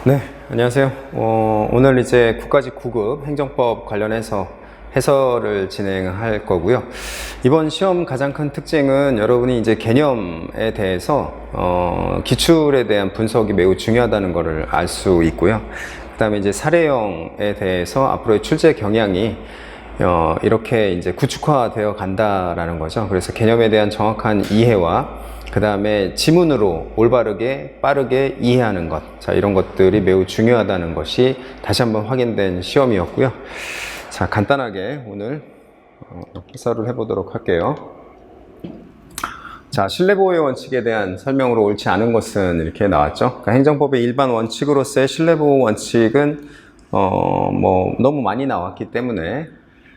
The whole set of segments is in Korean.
네, 안녕하세요. 오늘 이제 국가직 9급 행정법 관련해서 해설을 진행할 거고요. 이번 시험 가장 큰 특징은 여러분이 이제 개념에 대해서 기출에 대한 분석이 매우 중요하다는 것을 알 수 있고요. 그 다음에 이제 사례형에 대해서 앞으로의 출제 경향이 이렇게 이제 구축화되어 간다라는 거죠. 그래서 개념에 대한 정확한 이해와 그 다음에 지문으로 올바르게 빠르게 이해하는 것, 자, 이런 것들이 매우 중요하다는 것이 다시 한번 확인된 시험이었고요. 자, 간단하게 오늘 해설을 해보도록 할게요. 자, 신뢰보호의 원칙에 대한 설명으로 옳지 않은 것은 이렇게 나왔죠. 그러니까 행정법의 일반 원칙으로서의 신뢰보호 원칙은 너무 많이 나왔기 때문에,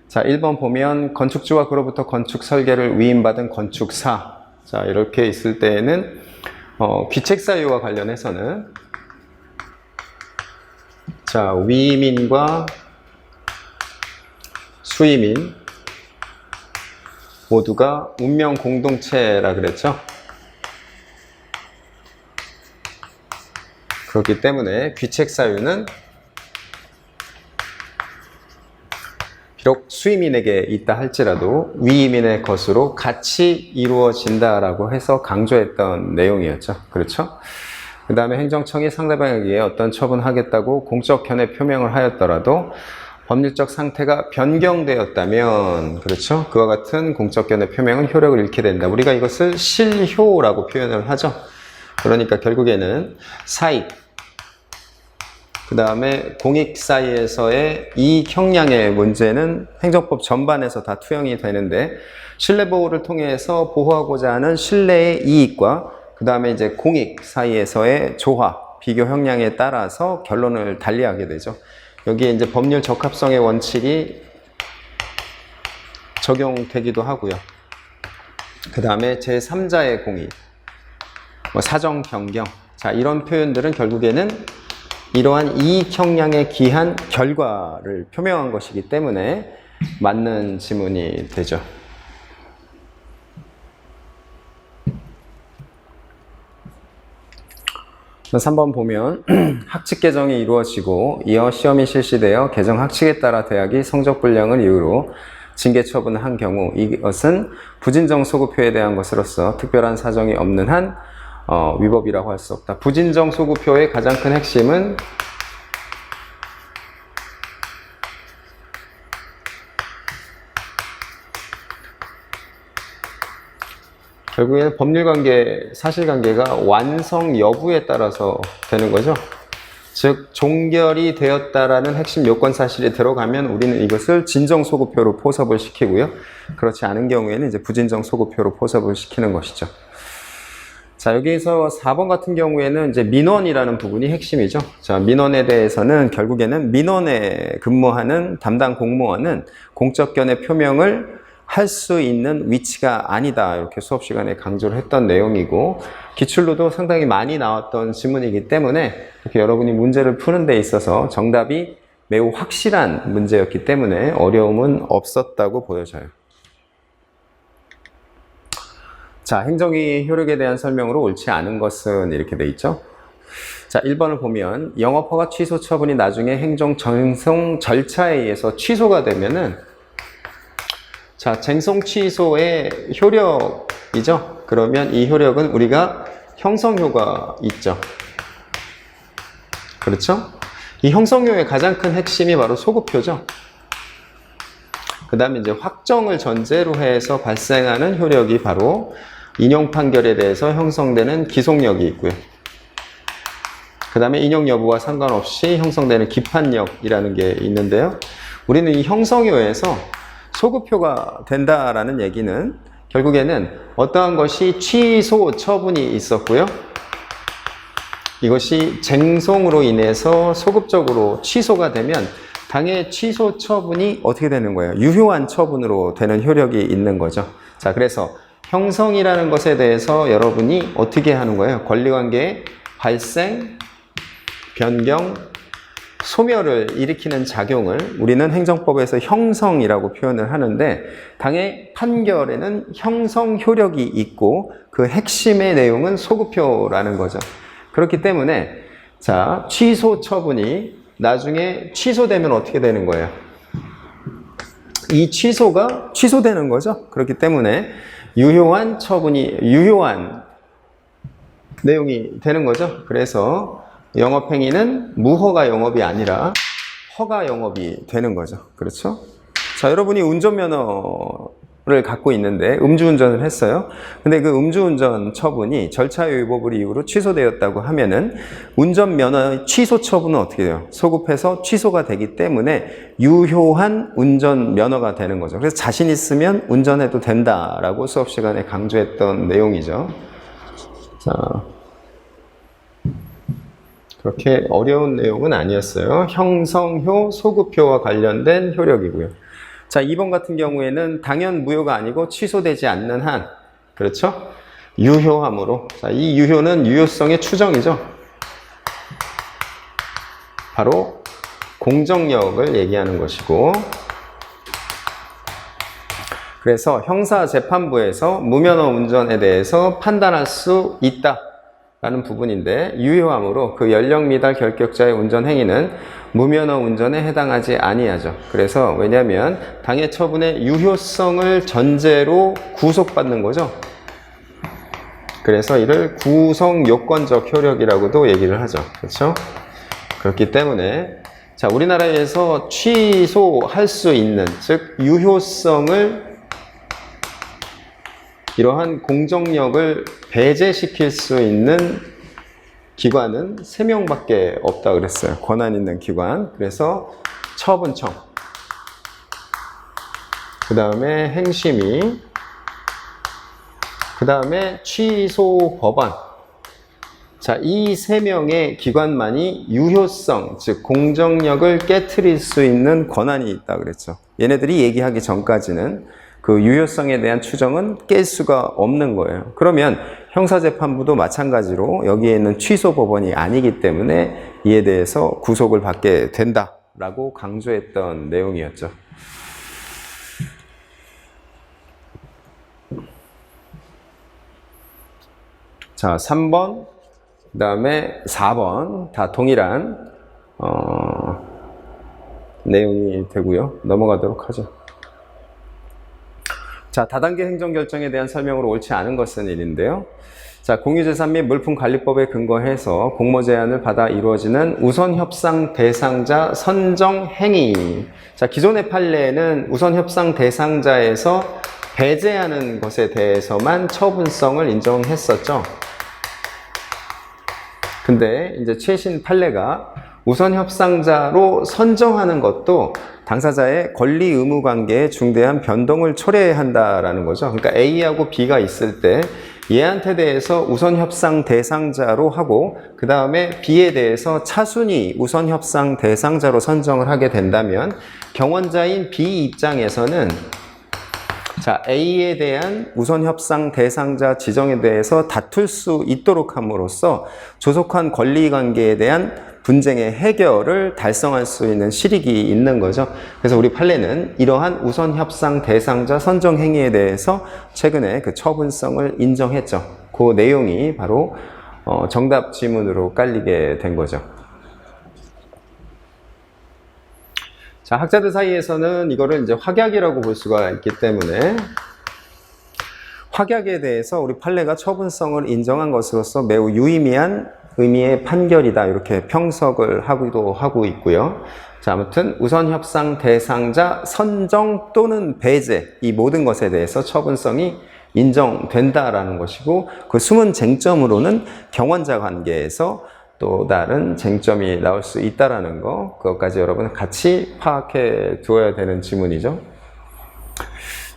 자, 1번 보면 건축주와 그로부터 건축 설계를 위임받은 건축사, 자, 이렇게 있을 때에는 귀책 사유와 관련해서는, 자, 위임인과 수임인 모두가 운명 공동체라 그랬죠. 그렇기 때문에 귀책 사유는 비록 수임인에게 있다 할지라도 위임인의 것으로 같이 이루어진다라고 해서 강조했던 내용이었죠. 그렇죠? 그 다음에 행정청이 상대방에게 어떤 처분하겠다고 공적 견해 표명을 하였더라도 법률적 상태가 변경되었다면, 그렇죠? 그와 같은 공적 견해 표명은 효력을 잃게 된다. 우리가 이것을 실효라고 표현을 하죠. 그러니까 결국에는 사익, 그 다음에 공익 사이에서의 이익 형량의 문제는 행정법 전반에서 다 투영이 되는데, 신뢰보호를 통해서 보호하고자 하는 신뢰의 이익과 그 다음에 이제 공익 사이에서의 조화, 비교 형량에 따라서 결론을 달리하게 되죠. 여기에 이제 법률 적합성의 원칙이 적용되기도 하고요. 그 다음에 제3자의 공익, 사정 변경, 자, 이런 표현들은 결국에는 이러한 이익 형량에 기한 결과를 표명한 것이기 때문에 맞는 지문이 되죠. 3번 보면 학칙 개정이 이루어지고 이어 시험이 실시되어 개정 학칙에 따라 대학이 성적 불량을 이유로 징계 처분을 한 경우, 이것은 부진정 소급표에 대한 것으로서 특별한 사정이 없는 한 위법이라고 할 수 없다. 부진정 소급표의 가장 큰 핵심은 결국에는 법률관계, 사실관계가 완성 여부에 따라서 되는 거죠. 즉 종결이 되었다라는 핵심 요건 사실이 들어가면 우리는 이것을 진정소급표로 포섭을 시키고요. 그렇지 않은 경우에는 이제 부진정소급표로 포섭을 시키는 것이죠. 자, 여기에서 4번 같은 경우에는 이제 민원이라는 부분이 핵심이죠. 자, 민원에 대해서는 결국에는 민원에 근무하는 담당 공무원은 공적 견해 표명을 할 수 있는 위치가 아니다, 이렇게 수업 시간에 강조를 했던 내용이고, 기출로도 상당히 많이 나왔던 지문이기 때문에 이렇게 여러분이 문제를 푸는 데 있어서 정답이 매우 확실한 문제였기 때문에 어려움은 없었다고 보여져요. 자, 행정위 효력에 대한 설명으로 옳지 않은 것은 이렇게 돼 있죠. 자, 1번을 보면 영업허가 취소 처분이 나중에 행정 전송 절차에 의해서 취소가 되면은, 자, 쟁송 취소의 효력이죠. 그러면 이 효력은 우리가 형성효가 있죠. 그렇죠? 이 형성효의 가장 큰 핵심이 바로 소급효죠. 그 다음에 이제 확정을 전제로 해서 발생하는 효력이 바로 인용 판결에 대해서 형성되는 기속력이 있고요. 그 다음에 인용 여부와 상관없이 형성되는 기판력이라는 게 있는데요. 우리는 이 형성효에서 소급효가 된다라는 얘기는 결국에는 어떠한 것이 취소 처분이 있었고요. 이것이 쟁송으로 인해서 소급적으로 취소가 되면 당의 취소 처분이 어떻게 되는 거예요? 유효한 처분으로 되는 효력이 있는 거죠. 자, 그래서 형성이라는 것에 대해서 여러분이 어떻게 하는 거예요? 권리관계의 발생, 변경, 소멸을 일으키는 작용을 우리는 행정법에서 형성이라고 표현을 하는데, 당의 판결에는 형성 효력이 있고 그 핵심의 내용은 소급효라는 거죠. 그렇기 때문에 자, 취소 처분이 나중에 취소되면 어떻게 되는 거예요? 이 취소가 취소되는 거죠. 그렇기 때문에 유효한 처분이 유효한 내용이 되는 거죠. 그래서 영업행위는 무허가 영업이 아니라 허가 영업이 되는 거죠. 그렇죠? 자, 여러분이 운전면허를 갖고 있는데 음주운전을 했어요. 근데 그 음주운전 처분이 절차의 위법을 이유로 취소되었다고 하면은 운전면허의 취소 처분은 어떻게 돼요? 소급해서 취소가 되기 때문에 유효한 운전면허가 되는 거죠. 그래서 자신 있으면 운전해도 된다라고 수업 시간에 강조했던 내용이죠. 자, 그렇게 어려운 내용은 아니었어요. 형성효, 소급효와 관련된 효력이고요. 자, 2번 같은 경우에는 당연 무효가 아니고 취소되지 않는 한, 그렇죠? 유효함으로. 자, 이 유효는 유효성의 추정이죠. 바로 공정력을 얘기하는 것이고, 그래서 형사재판부에서 무면허 운전에 대해서 판단할 수 있다 라는 부분인데, 유효함으로 그 연령 미달 결격자의 운전 행위는 무면허 운전에 해당하지 아니하죠. 그래서 왜냐하면 당해 처분의 유효성을 전제로 구속받는 거죠. 그래서 이를 구성요건적 효력이라고도 얘기를 하죠. 그렇죠? 그렇기 때문에 자, 우리나라에서 취소할 수 있는, 즉 유효성을 이러한 공정력을 배제시킬 수 있는 기관은 3명밖에 없다 그랬어요. 권한 있는 기관. 그래서 처분청, 그 다음에 행심위, 그 다음에 취소법원. 자, 이 3명의 기관만이 유효성, 즉 공정력을 깨트릴 수 있는 권한이 있다 그랬죠. 얘네들이 얘기하기 전까지는 그 유효성에 대한 추정은 깰 수가 없는 거예요. 그러면 형사재판부도 마찬가지로 여기에 있는 취소법원이 아니기 때문에 이에 대해서 구속을 받게 된다라고 강조했던 내용이었죠. 자, 3번, 그 다음에 4번 다 동일한 내용이 되고요. 넘어가도록 하죠. 자, 다단계 행정결정에 대한 설명으로 옳지 않은 것은 일인데요. 자, 공유재산 및 물품관리법에 근거해서 공모 제한을 받아 이루어지는 우선협상 대상자 선정 행위. 자, 기존의 판례는 우선협상 대상자에서 배제하는 것에 대해서만 처분성을 인정했었죠. 근데 이제 최신 판례가 우선협상자로 선정하는 것도 당사자의 권리 의무 관계에 중대한 변동을 초래한다라는 거죠. 그러니까 A하고 B가 있을 때 얘한테 대해서 우선협상 대상자로 하고 그 다음에 B에 대해서 차순위 우선협상 대상자로 선정을 하게 된다면 경원자인 B 입장에서는 자, A에 대한 우선협상 대상자 지정에 대해서 다툴 수 있도록 함으로써 조속한 권리관계에 대한 분쟁의 해결을 달성할 수 있는 실익이 있는 거죠. 그래서 우리 판례는 이러한 우선협상 대상자 선정 행위에 대해서 최근에 그 처분성을 인정했죠. 그 내용이 바로 정답 지문으로 깔리게 된 거죠. 자, 학자들 사이에서는 이거를 이제 확약이라고 볼 수가 있기 때문에 확약에 대해서 우리 판례가 처분성을 인정한 것으로서 매우 유의미한 의미의 판결이다 이렇게 평석을 하고 있고요. 자, 아무튼 우선협상 대상자 선정 또는 배제 이 모든 것에 대해서 처분성이 인정된다라는 것이고 그 숨은 쟁점으로는 경원자 관계에서 또 다른 쟁점이 나올 수 있다라는 거 그것까지 여러분 같이 파악해 두어야 되는 지문이죠.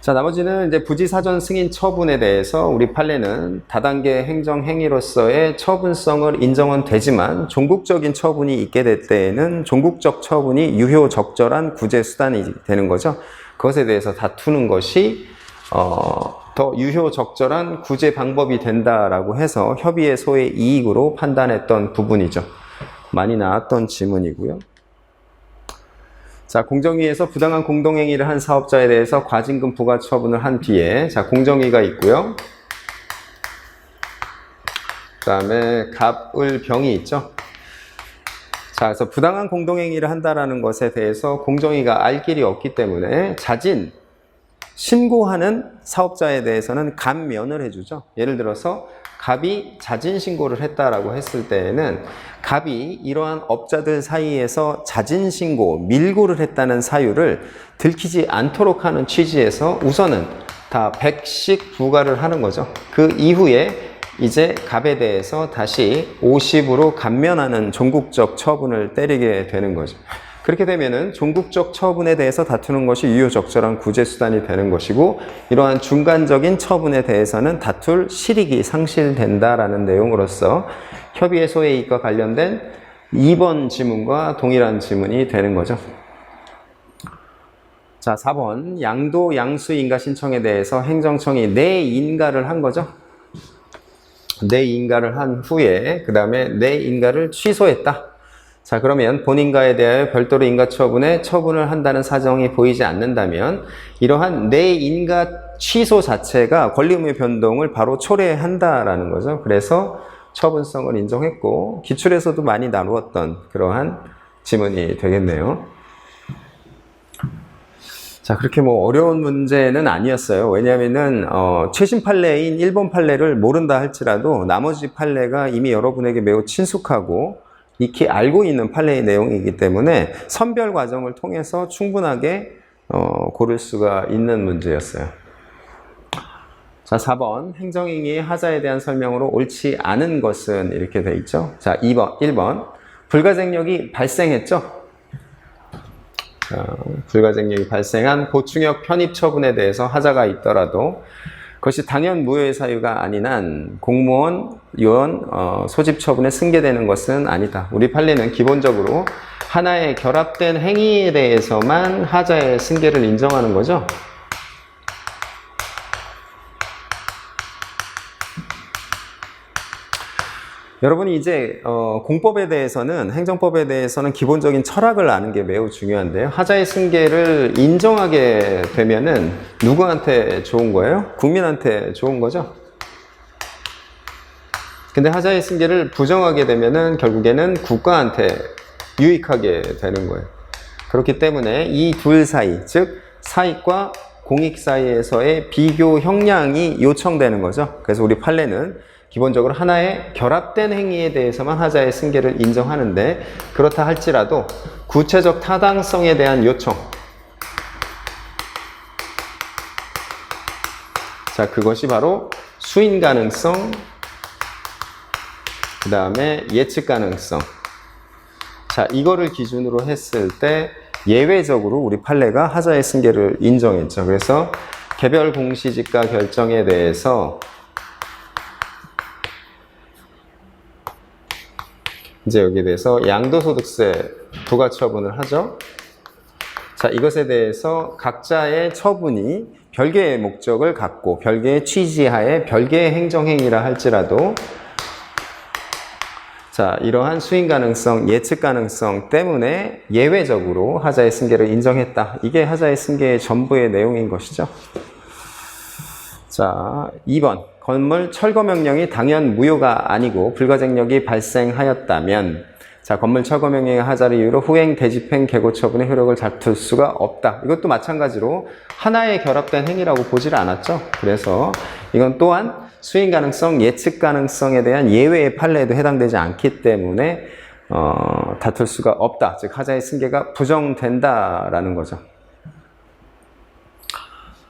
자, 나머지는 이제 부지사전 승인 처분에 대해서 우리 판례는 다단계 행정 행위로서의 처분성을 인정은 되지만 종국적인 처분이 있게 될 때에는 종국적 처분이 유효 적절한 구제 수단이 되는 거죠. 그것에 대해서 다투는 것이 더 유효 적절한 구제 방법이 된다라고 해서 협의의 소의 이익으로 판단했던 부분이죠. 많이 나왔던 지문이고요. 자, 공정위에서 부당한 공동행위를 한 사업자에 대해서 과징금 부과 처분을 한 뒤에 자, 공정위가 있고요. 그 다음에 갑을 병이 있죠. 자, 그래서 부당한 공동행위를 한다라는 것에 대해서 공정위가 알 길이 없기 때문에 자진 신고하는 사업자에 대해서는 감면을 해주죠. 예를 들어서 갑이 자진 신고를 했다라고 했을 때에는 갑이 이러한 업자들 사이에서 자진 신고, 밀고를 했다는 사유를 들키지 않도록 하는 취지에서 우선은 다 100씩 부과를 하는 거죠. 그 이후에 이제 갑에 대해서 다시 50으로 감면하는 종국적 처분을 때리게 되는 거죠. 그렇게 되면은 종국적 처분에 대해서 다투는 것이 유효적절한 구제수단이 되는 것이고, 이러한 중간적인 처분에 대해서는 다툴 실익이 상실된다라는 내용으로서 협의의 소외이익과 관련된 2번 지문과 동일한 지문이 되는 거죠. 자, 4번 양도 양수 인가 신청에 대해서 행정청이 내인가를 한 거죠. 내인가를 한 후에 그 다음에 내인가를 취소했다. 자, 그러면 본인가에 대하여 별도로 인가처분에 처분을 한다는 사정이 보이지 않는다면 이러한 내인가 취소 자체가 권리의무의 변동을 바로 초래한다라는 거죠. 그래서 처분성을 인정했고, 기출에서도 많이 다루었던 그러한 지문이 되겠네요. 자, 그렇게 뭐 어려운 문제는 아니었어요. 왜냐하면은 최신 판례인 일본 판례를 모른다 할지라도 나머지 판례가 이미 여러분에게 매우 친숙하고 익히 알고 있는 판례의 내용이기 때문에 선별 과정을 통해서 충분하게 고를 수가 있는 문제였어요. 자, 4번 행정행위의 하자에 대한 설명으로 옳지 않은 것은 이렇게 돼 있죠. 자, 1번 불가쟁력이 발생했죠. 불가쟁력이 발생한 보충역 편입 처분에 대해서 하자가 있더라도 그것이 당연 무효의 사유가 아닌 한 공무원, 요원, 소집 처분에 승계되는 것은 아니다. 우리 판례는 기본적으로 하나의 결합된 행위에 대해서만 하자의 승계를 인정하는 거죠. 여러분이 이제 공법에 대해서는, 행정법에 대해서는 기본적인 철학을 아는 게 매우 중요한데요. 하자의 승계를 인정하게 되면은 누구한테 좋은 거예요? 국민한테 좋은 거죠. 근데 하자의 승계를 부정하게 되면은 결국에는 국가한테 유익하게 되는 거예요. 그렇기 때문에 이 둘 사이, 즉 사익과 공익 사이에서의 비교 형량이 요청되는 거죠. 그래서 우리 판례는 기본적으로 하나의 결합된 행위에 대해서만 하자의 승계를 인정하는데, 그렇다 할지라도 구체적 타당성에 대한 요청, 자, 그것이 바로 수인 가능성, 그 다음에 예측 가능성. 자, 이거를 기준으로 했을 때 예외적으로 우리 판례가 하자의 승계를 인정했죠. 그래서 개별 공시지가 결정에 대해서 이제 여기에 대해서 양도소득세 부과처분을 하죠. 자, 이것에 대해서 각자의 처분이 별개의 목적을 갖고 별개의 취지하에 별개의 행정행위라 할지라도, 자, 이러한 수인 가능성, 예측 가능성 때문에 예외적으로 하자의 승계를 인정했다. 이게 하자의 승계의 전부의 내용인 것이죠. 자, 2번. 건물 철거 명령이 당연 무효가 아니고 불가쟁력이 발생하였다면, 자, 건물 철거 명령의 하자를 이유로 후행, 대집행, 개고 처분의 효력을 다툴 수가 없다. 이것도 마찬가지로 하나의 결합된 행위라고 보지를 않았죠. 그래서 이건 또한 수인 가능성, 예측 가능성에 대한 예외의 판례에도 해당되지 않기 때문에 다툴 수가 없다. 즉 하자의 승계가 부정된다라는 거죠.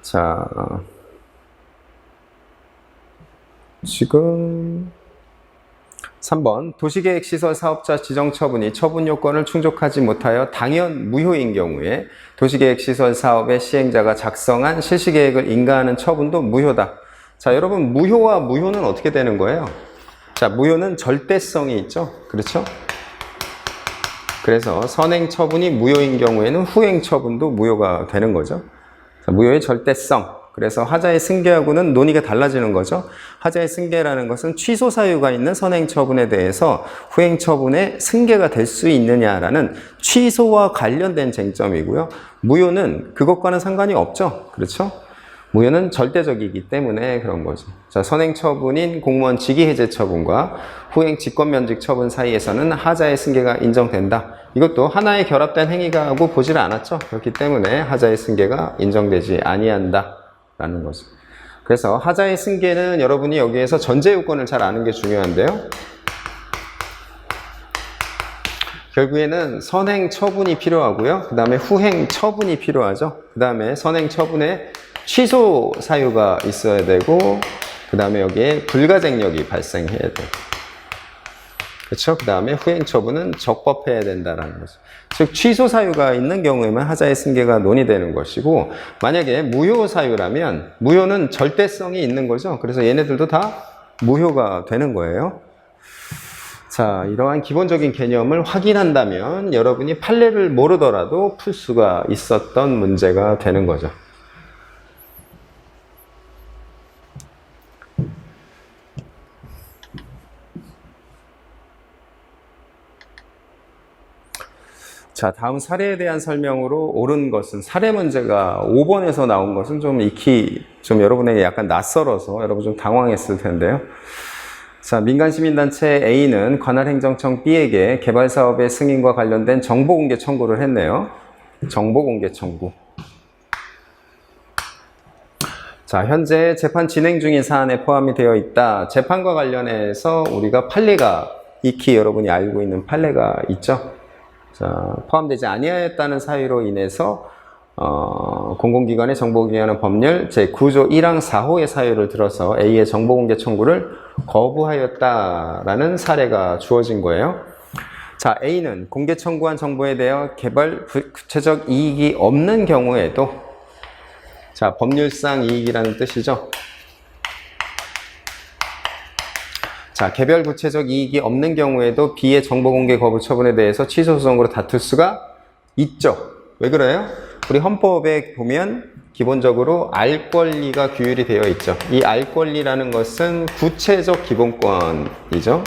자, 지금 3번 도시계획시설 사업자 지정 처분이 처분 요건을 충족하지 못하여 당연 무효인 경우에 도시계획시설 사업의 시행자가 작성한 실시계획을 인가하는 처분도 무효다. 자, 여러분, 무효와 무효는 어떻게 되는 거예요? 자, 무효는 절대성이 있죠. 그렇죠? 그래서 선행 처분이 무효인 경우에는 후행 처분도 무효가 되는 거죠. 자, 무효의 절대성. 그래서 하자의 승계하고는 논의가 달라지는 거죠. 하자의 승계라는 것은 취소 사유가 있는 선행 처분에 대해서 후행 처분의 승계가 될 수 있느냐라는 취소와 관련된 쟁점이고요. 무효는 그것과는 상관이 없죠. 그렇죠? 무효는 절대적이기 때문에 그런 거죠. 자, 선행 처분인 공무원 직위해제 처분과 후행 직권면직 처분 사이에서는 하자의 승계가 인정된다. 이것도 하나의 결합된 행위가고 보지를 않았죠. 그렇기 때문에 하자의 승계가 인정되지 아니한다라는 거죠. 그래서 하자의 승계는 여러분이 여기에서 전제 요건을 잘 아는 게 중요한데요. 결국에는 선행 처분이 필요하고요. 그 다음에 후행 처분이 필요하죠. 그 다음에 선행 처분에 취소 사유가 있어야 되고, 그 다음에 여기에 불가쟁력이 발생해야 돼요. 그렇죠? 그 다음에 후행 처분은 적법해야 된다라는 거죠. 즉 취소 사유가 있는 경우에만 하자의 승계가 논의되는 것이고, 만약에 무효 사유라면 무효는 절대성이 있는 거죠. 그래서 얘네들도 다 무효가 되는 거예요. 자, 이러한 기본적인 개념을 확인한다면 여러분이 판례를 모르더라도 풀 수가 있었던 문제가 되는 거죠. 자, 다음 사례에 대한 설명으로 옳은 것은, 사례 문제가 5번에서 나온 것은 좀 익히 좀 여러분에게 약간 낯설어서 여러분 좀 당황했을 텐데요. 자, 민간시민단체 A는 관할행정청 B에게 개발사업의 승인과 관련된 정보공개 청구를 했네요. 정보공개 청구. 자, 현재 재판 진행 중인 사안에 포함이 되어 있다. 재판과 관련해서 우리가 판례가, 익히 여러분이 알고 있는 판례가 있죠. 자, 포함되지 아니하였다는 사유로 인해서 공공기관의 정보공개하는 법률 제9조 1항 4호의 사유를 들어서 A의 정보공개 청구를 거부하였다라는 사례가 주어진 거예요. 자, A는 공개 청구한 정보에 대해 개발 구체적 이익이 없는 경우에도, 자, 법률상 이익이라는 뜻이죠. 자, 개별 구체적 이익이 없는 경우에도 B의 정보공개 거부 처분에 대해서 취소소송으로 다툴 수가 있죠. 왜 그래요? 우리 헌법에 보면 기본적으로 알 권리가 규율이 되어 있죠. 이 알 권리라는 것은 구체적 기본권이죠.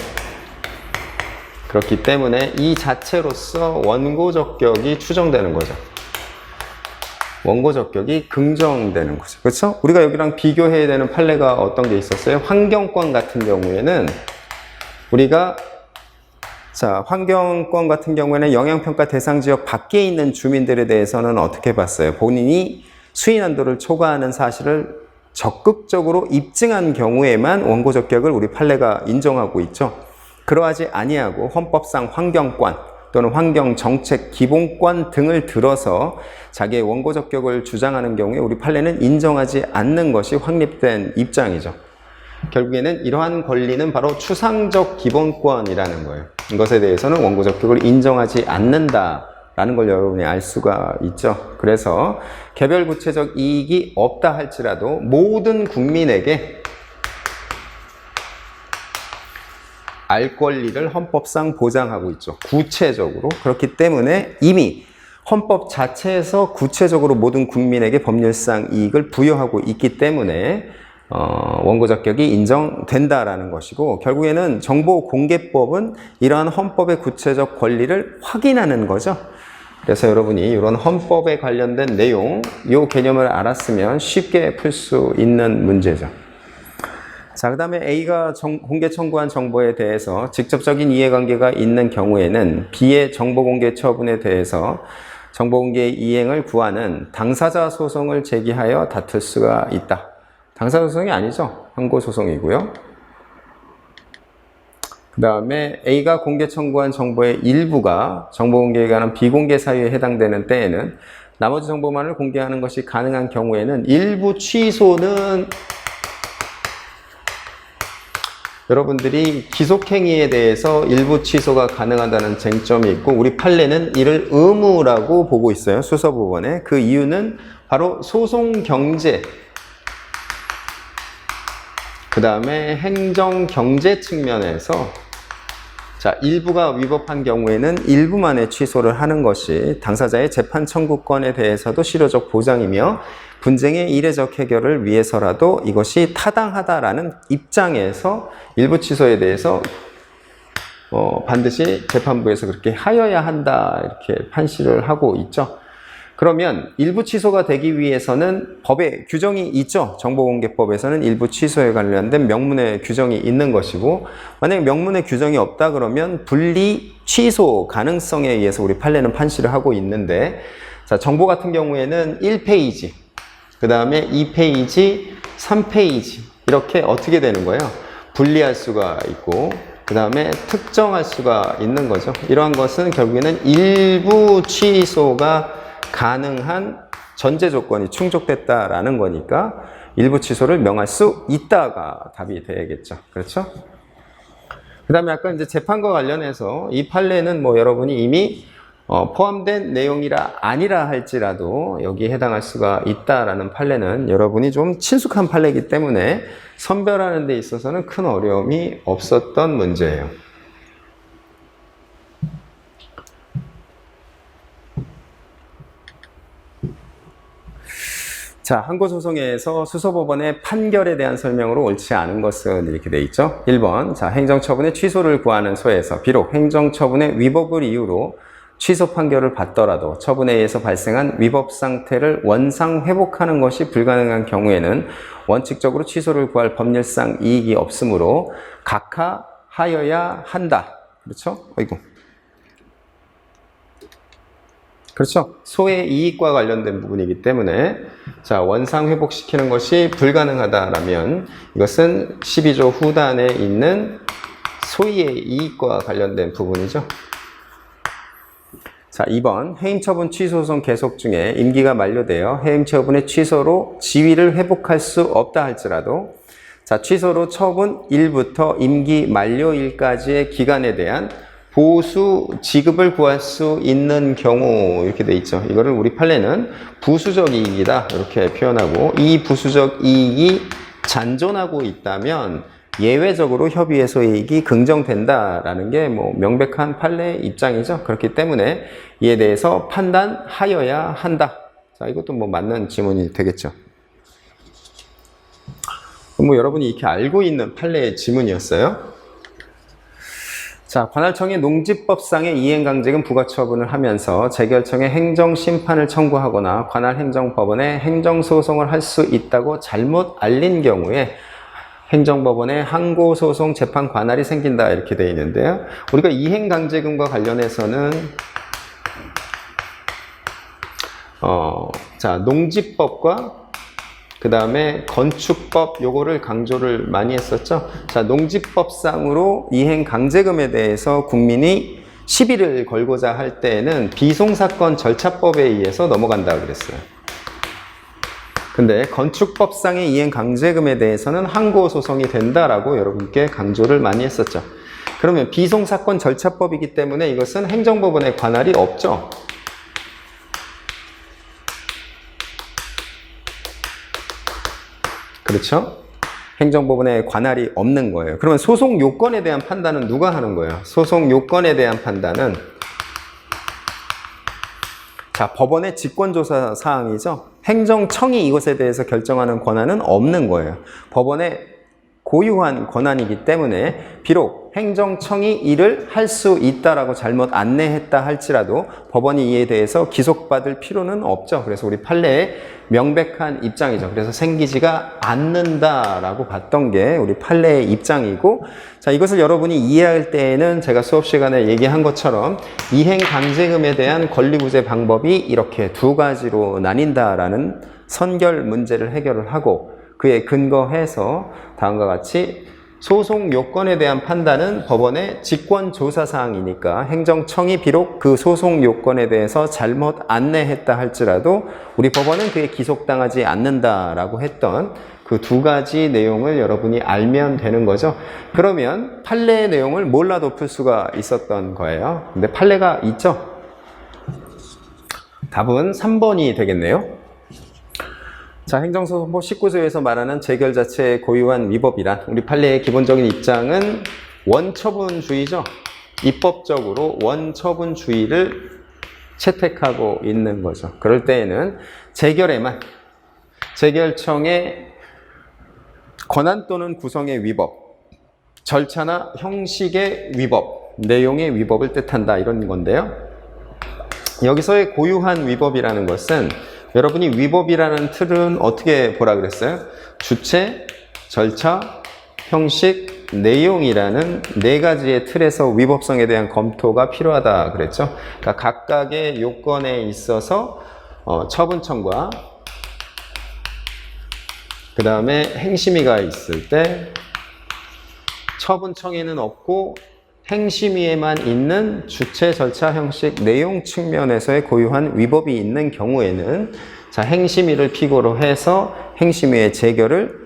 그렇기 때문에 이 자체로서 원고 적격이 추정되는 거죠. 원고 적격이 긍정되는 거죠. 그렇죠? 우리가 여기랑 비교해야 되는 판례가 어떤 게 있었어요? 환경권 같은 경우에는 우리가, 자, 환경권 같은 경우에는 영향평가 대상 지역 밖에 있는 주민들에 대해서는 어떻게 봤어요? 본인이 수인 한도를 초과하는 사실을 적극적으로 입증한 경우에만 원고 적격을 우리 판례가 인정하고 있죠. 그러하지 아니하고 헌법상 환경권 또는 환경정책 기본권 등을 들어서 자기의 원고 적격을 주장하는 경우에 우리 판례는 인정하지 않는 것이 확립된 입장이죠. 결국에는 이러한 권리는 바로 추상적 기본권이라는 거예요. 이것에 대해서는 원고 적격을 인정하지 않는다라는 걸 여러분이 알 수가 있죠. 그래서 개별 구체적 이익이 없다 할지라도 모든 국민에게 알 권리를 헌법상 보장하고 있죠. 구체적으로. 그렇기 때문에 이미 헌법 자체에서 구체적으로 모든 국민에게 법률상 이익을 부여하고 있기 때문에 원고 적격이 인정된다라는 것이고, 결국에는 정보공개법은 이러한 헌법의 구체적 권리를 확인하는 거죠. 그래서 여러분이 이런 헌법에 관련된 내용, 이 개념을 알았으면 쉽게 풀 수 있는 문제죠. 자, 그 다음에 A가 공개 청구한 정보에 대해서 직접적인 이해관계가 있는 경우에는 B의 정보공개 처분에 대해서 정보공개 이행을 구하는 당사자 소송을 제기하여 다툴 수가 있다. 당사자 소송이 아니죠. 항고소송이고요. 그 다음에 A가 공개 청구한 정보의 일부가 정보공개에 관한 비공개 사유에 해당되는 때에는 나머지 정보만을 공개하는 것이 가능한 경우에는 일부 취소는, 여러분들이 기속행위에 대해서 일부 취소가 가능하다는 쟁점이 있고, 우리 판례는 이를 의무라고 보고 있어요. 수서부원에. 그 이유는 바로 소송경제, 그 다음에 행정경제 측면에서, 자, 일부가 위법한 경우에는 일부만의 취소를 하는 것이 당사자의 재판 청구권에 대해서도 실효적 보장이며 분쟁의 이례적 해결을 위해서라도 이것이 타당하다라는 입장에서 일부 취소에 대해서 반드시 재판부에서 그렇게 하여야 한다, 이렇게 판시를 하고 있죠. 그러면 일부 취소가 되기 위해서는 법에 규정이 있죠. 정보공개법에서는 일부 취소에 관련된 명문의 규정이 있는 것이고, 만약에 명문의 규정이 없다 그러면 분리 취소 가능성에 의해서 우리 판례는 판시를 하고 있는데, 자, 정보 같은 경우에는 1페이지, 그 다음에 2페이지, 3페이지 이렇게 어떻게 되는 거예요? 분리할 수가 있고, 그 다음에 특정할 수가 있는 거죠. 이러한 것은 결국에는 일부 취소가 가능한 전제 조건이 충족됐다라는 거니까 일부 취소를 명할 수 있다가 답이 되겠죠. 그렇죠? 그 다음에 아까 이제 재판과 관련해서 이 판례는 뭐 여러분이 이미 포함된 내용이라 아니라 할지라도 여기에 해당할 수가 있다라는 판례는 여러분이 좀 친숙한 판례이기 때문에 선별하는 데 있어서는 큰 어려움이 없었던 문제예요. 자, 항고소송에서 수소법원의 판결에 대한 설명으로 옳지 않은 것은 이렇게 돼 있죠. 1번, 자, 행정처분의 취소를 구하는 소에서 비록 행정처분의 위법을 이유로 취소 판결을 받더라도 처분에 의해서 발생한 위법 상태를 원상 회복하는 것이 불가능한 경우에는 원칙적으로 취소를 구할 법률상 이익이 없으므로 각하하여야 한다. 그렇죠? 어이구. 그렇죠? 소의 이익과 관련된 부분이기 때문에 자, 원상 회복시키는 것이 불가능하다라면 이것은 12조 후단에 있는 소의 이익과 관련된 부분이죠. 자, 2번 해임처분 취소소송 계속 중에 임기가 만료되어 해임처분의 취소로 지위를 회복할 수 없다 할지라도 자, 취소로 처분 1부터 임기 만료일까지의 기간에 대한 보수 지급을 구할 수 있는 경우 이렇게 돼 있죠. 이거를 우리 판례는 부수적 이익이다 이렇게 표현하고 이 부수적 이익이 잔존하고 있다면 예외적으로 협의 해소 이익이 긍정된다라는 게 뭐 명백한 판례 입장이죠. 그렇기 때문에 이에 대해서 판단하여야 한다. 자, 이것도 뭐 맞는 지문이 되겠죠. 뭐 여러분이 이렇게 알고 있는 판례의 지문이었어요. 자, 관할청이 농지법상의 이행강제금 부과처분을 하면서 재결청에 행정심판을 청구하거나 관할행정법원에 행정소송을 할 수 있다고 잘못 알린 경우에 행정법원에 항고소송 재판 관할이 생긴다 이렇게 되어 있는데요. 우리가 이행강제금과 관련해서는 자, 농지법과 그 다음에 건축법 요거를 강조를 많이 했었죠. 자, 농지법상으로 이행강제금에 대해서 국민이 시비를 걸고자 할 때에는 비송사건 절차법에 의해서 넘어간다 그랬어요. 근데 건축법상의 이행강제금에 대해서는 항고소송이 된다라고 여러분께 강조를 많이 했었죠. 그러면 비송사건 절차법이기 때문에 이것은 행정법원의 관할이 없죠. 그렇죠? 행정법원의 관할이 없는 거예요. 그러면 소송 요건에 대한 판단은 누가 하는 거예요? 소송 요건에 대한 판단은 자, 법원의 직권조사 사항이죠. 행정청이 이것에 대해서 결정하는 권한은 없는 거예요. 법원의 고유한 권한이기 때문에 비록 행정청이 이를 할 수 있다라고 잘못 안내했다 할지라도 법원이 이에 대해서 기속받을 필요는 없죠. 그래서 우리 판례의 명백한 입장이죠. 그래서 생기지가 않는다라고 봤던 게 우리 판례의 입장이고, 자, 이것을 여러분이 이해할 때에는 제가 수업 시간에 얘기한 것처럼 이행강제금에 대한 권리구제 방법이 이렇게 두 가지로 나뉜다라는 선결 문제를 해결을 하고 그에 근거해서 다음과 같이 소송 요건에 대한 판단은 법원의 직권조사 사항이니까 행정청이 비록 그 소송 요건에 대해서 잘못 안내했다 할지라도 우리 법원은 그에 기속당하지 않는다라고 했던 그 두 가지 내용을 여러분이 알면 되는 거죠. 그러면 판례의 내용을 몰라도 풀 수가 있었던 거예요. 근데 판례가 있죠? 답은 3번이 되겠네요. 자, 행정소송법 19조에서 말하는 재결 자체의 고유한 위법이란 우리 판례의 기본적인 입장은 원처분주의죠. 입법적으로 원처분주의를 채택하고 있는 거죠. 그럴 때에는 재결에만 재결청의 권한 또는 구성의 위법, 절차나 형식의 위법, 내용의 위법을 뜻한다 이런 건데요. 여기서의 고유한 위법이라는 것은 여러분이 위법이라는 틀은 어떻게 보라 그랬어요? 주체, 절차, 형식, 내용이라는 네 가지의 틀에서 위법성에 대한 검토가 필요하다 그랬죠. 그러니까 각각의 요건에 있어서 처분청과 그 다음에 행심위가 있을 때 처분청에는 없고 행심위에만 있는 주체, 절차, 형식, 내용 측면에서의 고유한 위법이 있는 경우에는 자, 행심위를 피고로 해서 행심위의 재결을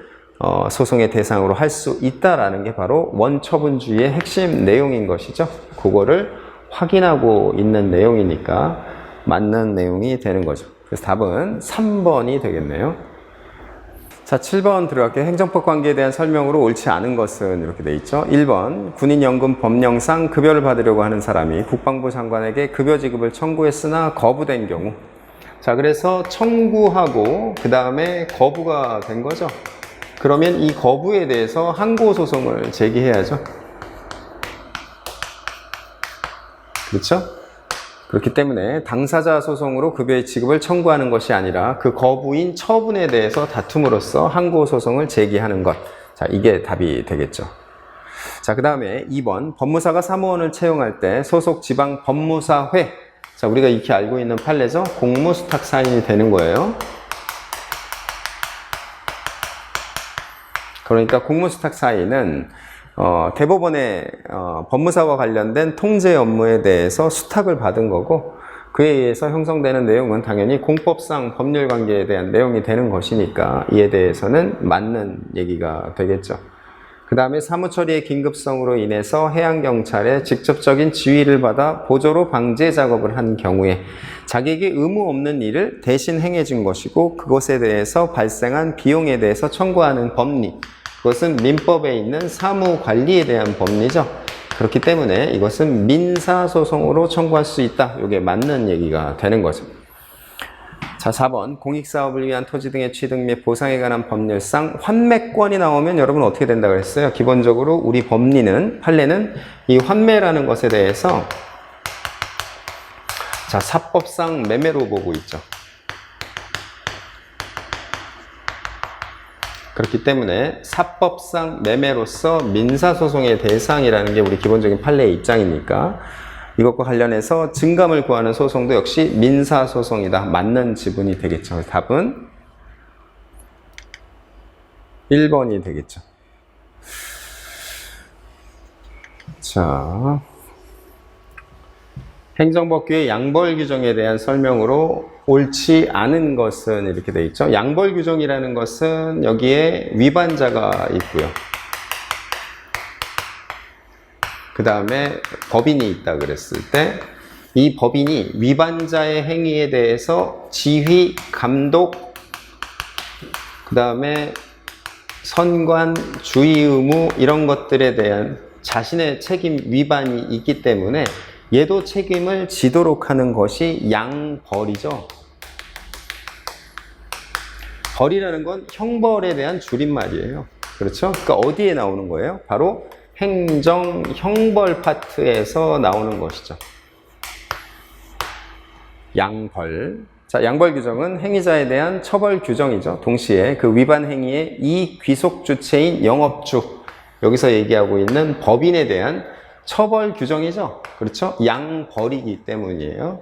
소송의 대상으로 할 수 있다라는 게 바로 원처분주의의 핵심 내용인 것이죠. 그거를 확인하고 있는 내용이니까 맞는 내용이 되는 거죠. 그래서 답은 3번이 되겠네요. 자, 7번 들어갈게요. 행정법 관계에 대한 설명으로 옳지 않은 것은 이렇게 돼 있죠. 1번, 군인연금 법령상 급여를 받으려고 하는 사람이 국방부 장관에게 급여 지급을 청구했으나 거부된 경우. 자, 그래서 청구하고 그 다음에 거부가 된 거죠. 그러면 이 거부에 대해서 항고소송을 제기해야죠. 그렇죠? 그렇기 때문에 당사자 소송으로 급여의 지급을 청구하는 것이 아니라 그 거부인 처분에 대해서 다툼으로써 항고소송을 제기하는 것. 자, 이게 답이 되겠죠. 자, 그 다음에 2번. 법무사가 사무원을 채용할 때 소속 지방 법무사회. 자, 우리가 익히 알고 있는 판례죠. 공무수탁 사인이 되는 거예요. 그러니까 공무수탁 사인은 대법원의 법무사와 관련된 통제 업무에 대해서 수탁을 받은 거고 그에 의해서 형성되는 내용은 당연히 공법상 법률 관계에 대한 내용이 되는 것이니까 이에 대해서는 맞는 얘기가 되겠죠. 그 다음에 사무처리의 긴급성으로 인해서 해양경찰에 직접적인 지휘를 받아 보조로 방제 작업을 한 경우에 자기에게 의무 없는 일을 대신 행해준 것이고 그것에 대해서 발생한 비용에 대해서 청구하는 법리, 그것은 민법에 있는 사무관리에 대한 법리죠. 그렇기 때문에 이것은 민사소송으로 청구할 수 있다. 이게 맞는 얘기가 되는 거죠. 자, 4번. 공익사업을 위한 토지 등의 취득 및 보상에 관한 법률상 환매권이 나오면 여러분 어떻게 된다고 했어요? 기본적으로 우리 법리는, 판례는 이 환매라는 것에 대해서 자, 사법상 매매로 보고 있죠. 그렇기 때문에 사법상 매매로서 민사소송의 대상이라는 게 우리 기본적인 판례의 입장이니까 이것과 관련해서 증감을 구하는 소송도 역시 민사소송이다. 맞는 지분이 되겠죠. 답은 1번이 되겠죠. 자, 행정법규의 양벌 규정에 대한 설명으로 옳지 않은 것은 이렇게 되어 있죠. 양벌 규정이라는 것은 여기에 위반자가 있고요. 그 다음에 법인이 있다 그랬을 때 이 법인이 위반자의 행위에 대해서 지휘, 감독, 그 다음에 선관, 주의 의무 이런 것들에 대한 자신의 책임 위반이 있기 때문에 얘도 책임을 지도록 하는 것이 양벌이죠. 벌이라는 건 형벌에 대한 줄임말이에요. 그렇죠? 그러니까 어디에 나오는 거예요? 바로 행정 형벌 파트에서 나오는 것이죠. 양벌. 자, 양벌 규정은 행위자에 대한 처벌 규정이죠. 동시에 그 위반 행위의 이 귀속 주체인 영업주, 여기서 얘기하고 있는 법인에 대한 처벌 규정이죠. 그렇죠? 양벌이기 때문이에요.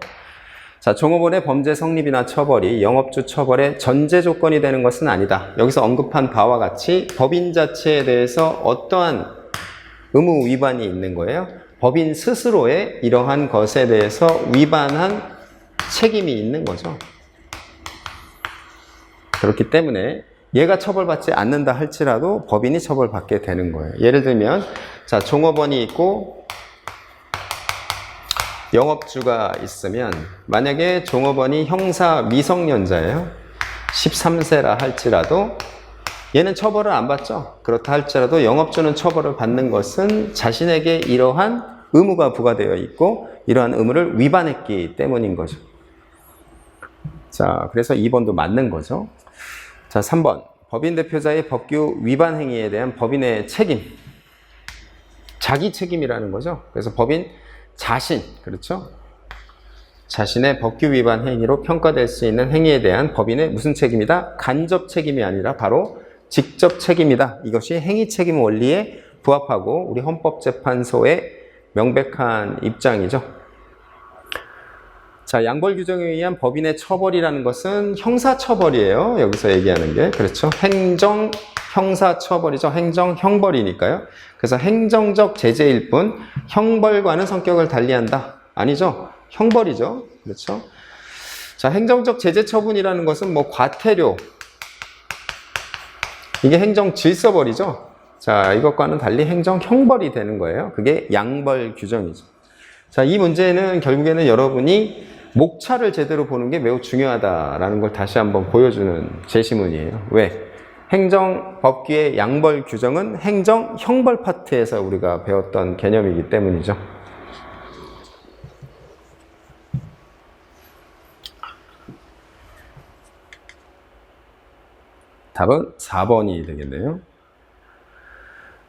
자, 종업원의 범죄 성립이나 처벌이 영업주 처벌의 전제 조건이 되는 것은 아니다. 여기서 언급한 바와 같이 법인 자체에 대해서 어떠한 의무 위반이 있는 거예요? 법인 스스로의 이러한 것에 대해서 위반한 책임이 있는 거죠. 그렇기 때문에 얘가 처벌받지 않는다 할지라도 법인이 처벌받게 되는 거예요. 예를 들면 자, 종업원이 있고 영업주가 있으면 만약에 종업원이 형사 미성년자예요. 13세라 할지라도 얘는 처벌을 안 받죠. 그렇다 할지라도 영업주는 처벌을 받는 것은 자신에게 이러한 의무가 부과되어 있고 이러한 의무를 위반했기 때문인 거죠. 자, 그래서 2번도 맞는 거죠. 자, 3번. 법인 대표자의 법규 위반 행위에 대한 법인의 책임. 자기 책임이라는 거죠. 그래서 법인 자신, 그렇죠? 자신의 법규 위반 행위로 평가될 수 있는 행위에 대한 법인의 무슨 책임이다? 간접 책임이 아니라 바로 직접 책임이다. 이것이 행위 책임 원리에 부합하고 우리 헌법재판소의 명백한 입장이죠. 자, 양벌 규정에 의한 법인의 처벌이라는 것은 형사처벌이에요. 여기서 얘기하는 게. 그렇죠. 행정, 형사처벌이죠. 행정, 형벌이니까요. 그래서 행정적 제재일 뿐 형벌과는 성격을 달리한다. 아니죠. 형벌이죠. 그렇죠. 자, 행정적 제재 처분이라는 것은 뭐 과태료, 이게 행정 질서벌이죠. 자, 이것과는 달리 행정 형벌이 되는 거예요. 그게 양벌 규정이죠. 자, 이 문제는 결국에는 여러분이 목차를 제대로 보는 게 매우 중요하다라는 걸 다시 한번 보여주는 제시문이에요. 왜? 행정법규의 양벌 규정은 행정 형벌 파트에서 우리가 배웠던 개념이기 때문이죠. 답은 4번이 되겠네요.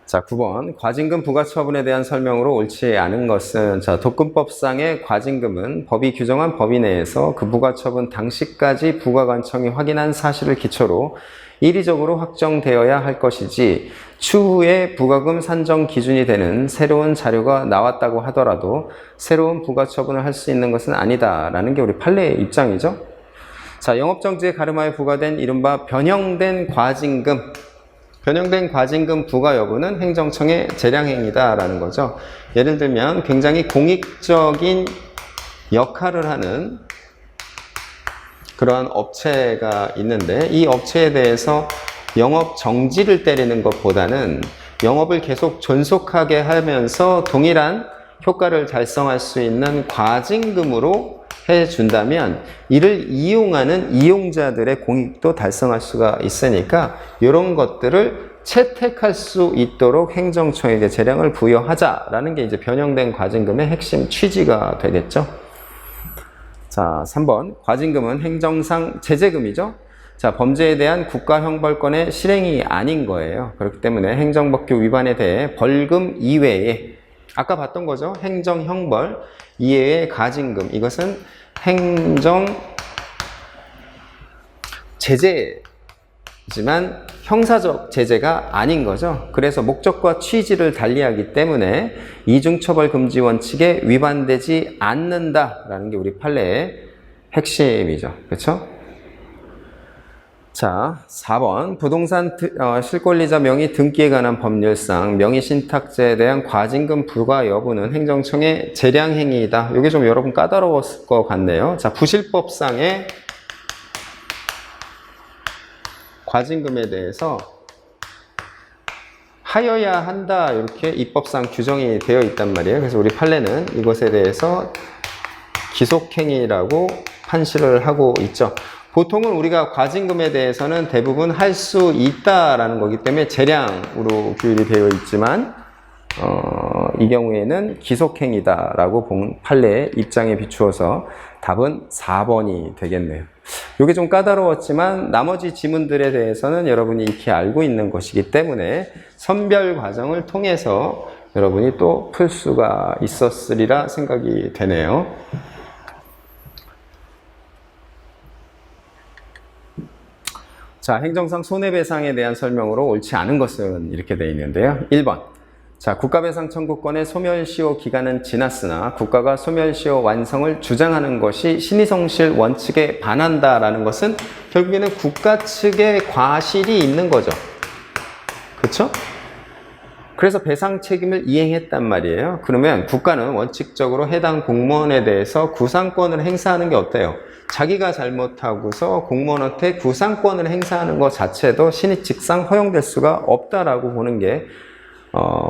자, 9번. 과징금 부과처분에 대한 설명으로 옳지 않은 것은, 자, 독금법상의 과징금은 법이 규정한 범위 내에서 그 부과처분 당시까지 부과관청이 확인한 사실을 기초로 일의적으로 확정되어야 할 것이지, 추후에 부과금 산정 기준이 되는 새로운 자료가 나왔다고 하더라도 새로운 부과처분을 할 수 있는 것은 아니다라는 게 우리 판례의 입장이죠. 자, 영업정지에 가름하여 부과된 이른바 변형된 과징금, 변형된 과징금 부과 여부는 행정청의 재량행위다라는 거죠. 예를 들면 굉장히 공익적인 역할을 하는 그러한 업체가 있는데, 이 업체에 대해서 영업 정지를 때리는 것보다는 영업을 계속 존속하게 하면서 동일한 효과를 달성할 수 있는 과징금으로 해준다면 이를 이용하는 이용자들의 공익도 달성할 수가 있으니까 이런 것들을 채택할 수 있도록 행정청에게 재량을 부여하자라는 게 이제 변형된 과징금의 핵심 취지가 되겠죠. 자, 3번. 과징금은 행정상 제재금이죠. 자, 범죄에 대한 국가형벌권의 실행이 아닌 거예요. 그렇기 때문에 행정법규 위반에 대해 벌금 이외에, 아까 봤던 거죠. 행정형벌 이외의 과징금, 이것은 행정 제재지만 형사적 제재가 아닌 거죠. 그래서 목적과 취지를 달리하기 때문에 이중처벌 금지 원칙에 위반되지 않는다라는 게 우리 판례의 핵심이죠. 그렇죠? 자, 4번. 부동산 실권리자 명의 등기에 관한 법률상 명의신탁제에 대한 과징금 부과 여부는 행정청의 재량행위이다. 이게 좀 여러분 까다로웠을 것 같네요. 자, 부실법상의 과징금에 대해서 하여야 한다, 이렇게 입법상 규정이 되어 있단 말이에요. 그래서 우리 판례는 이것에 대해서 기속행위라고 판시를 하고 있죠. 보통은 우리가 과징금에 대해서는 대부분 할 수 있다라는 거기 때문에 재량으로 규율이 되어 있지만 이 경우에는 기속행위다라고 본 판례의 입장에 비추어서 답은 4번이 되겠네요. 이게 좀 까다로웠지만 나머지 지문들에 대해서는 여러분이 익히 알고 있는 것이기 때문에 선별 과정을 통해서 여러분이 또 풀 수가 있었으리라 생각이 되네요. 자, 행정상 손해배상에 대한 설명으로 옳지 않은 것은 이렇게 되어 있는데요. 1번. 자, 국가배상 청구권의 소멸시효 기간은 지났으나 국가가 소멸시효 완성을 주장하는 것이 신의성실 원칙에 반한다라는 것은 결국에는 국가 측의 과실이 있는 거죠. 그렇죠? 그래서 배상 책임을 이행했단 말이에요. 그러면 국가는 원칙적으로 해당 공무원에 대해서 구상권을 행사하는 게 어때요? 자기가 잘못하고서 공무원한테 구상권을 행사하는 것 자체도 신의칙상 허용될 수가 없다라고 보는 게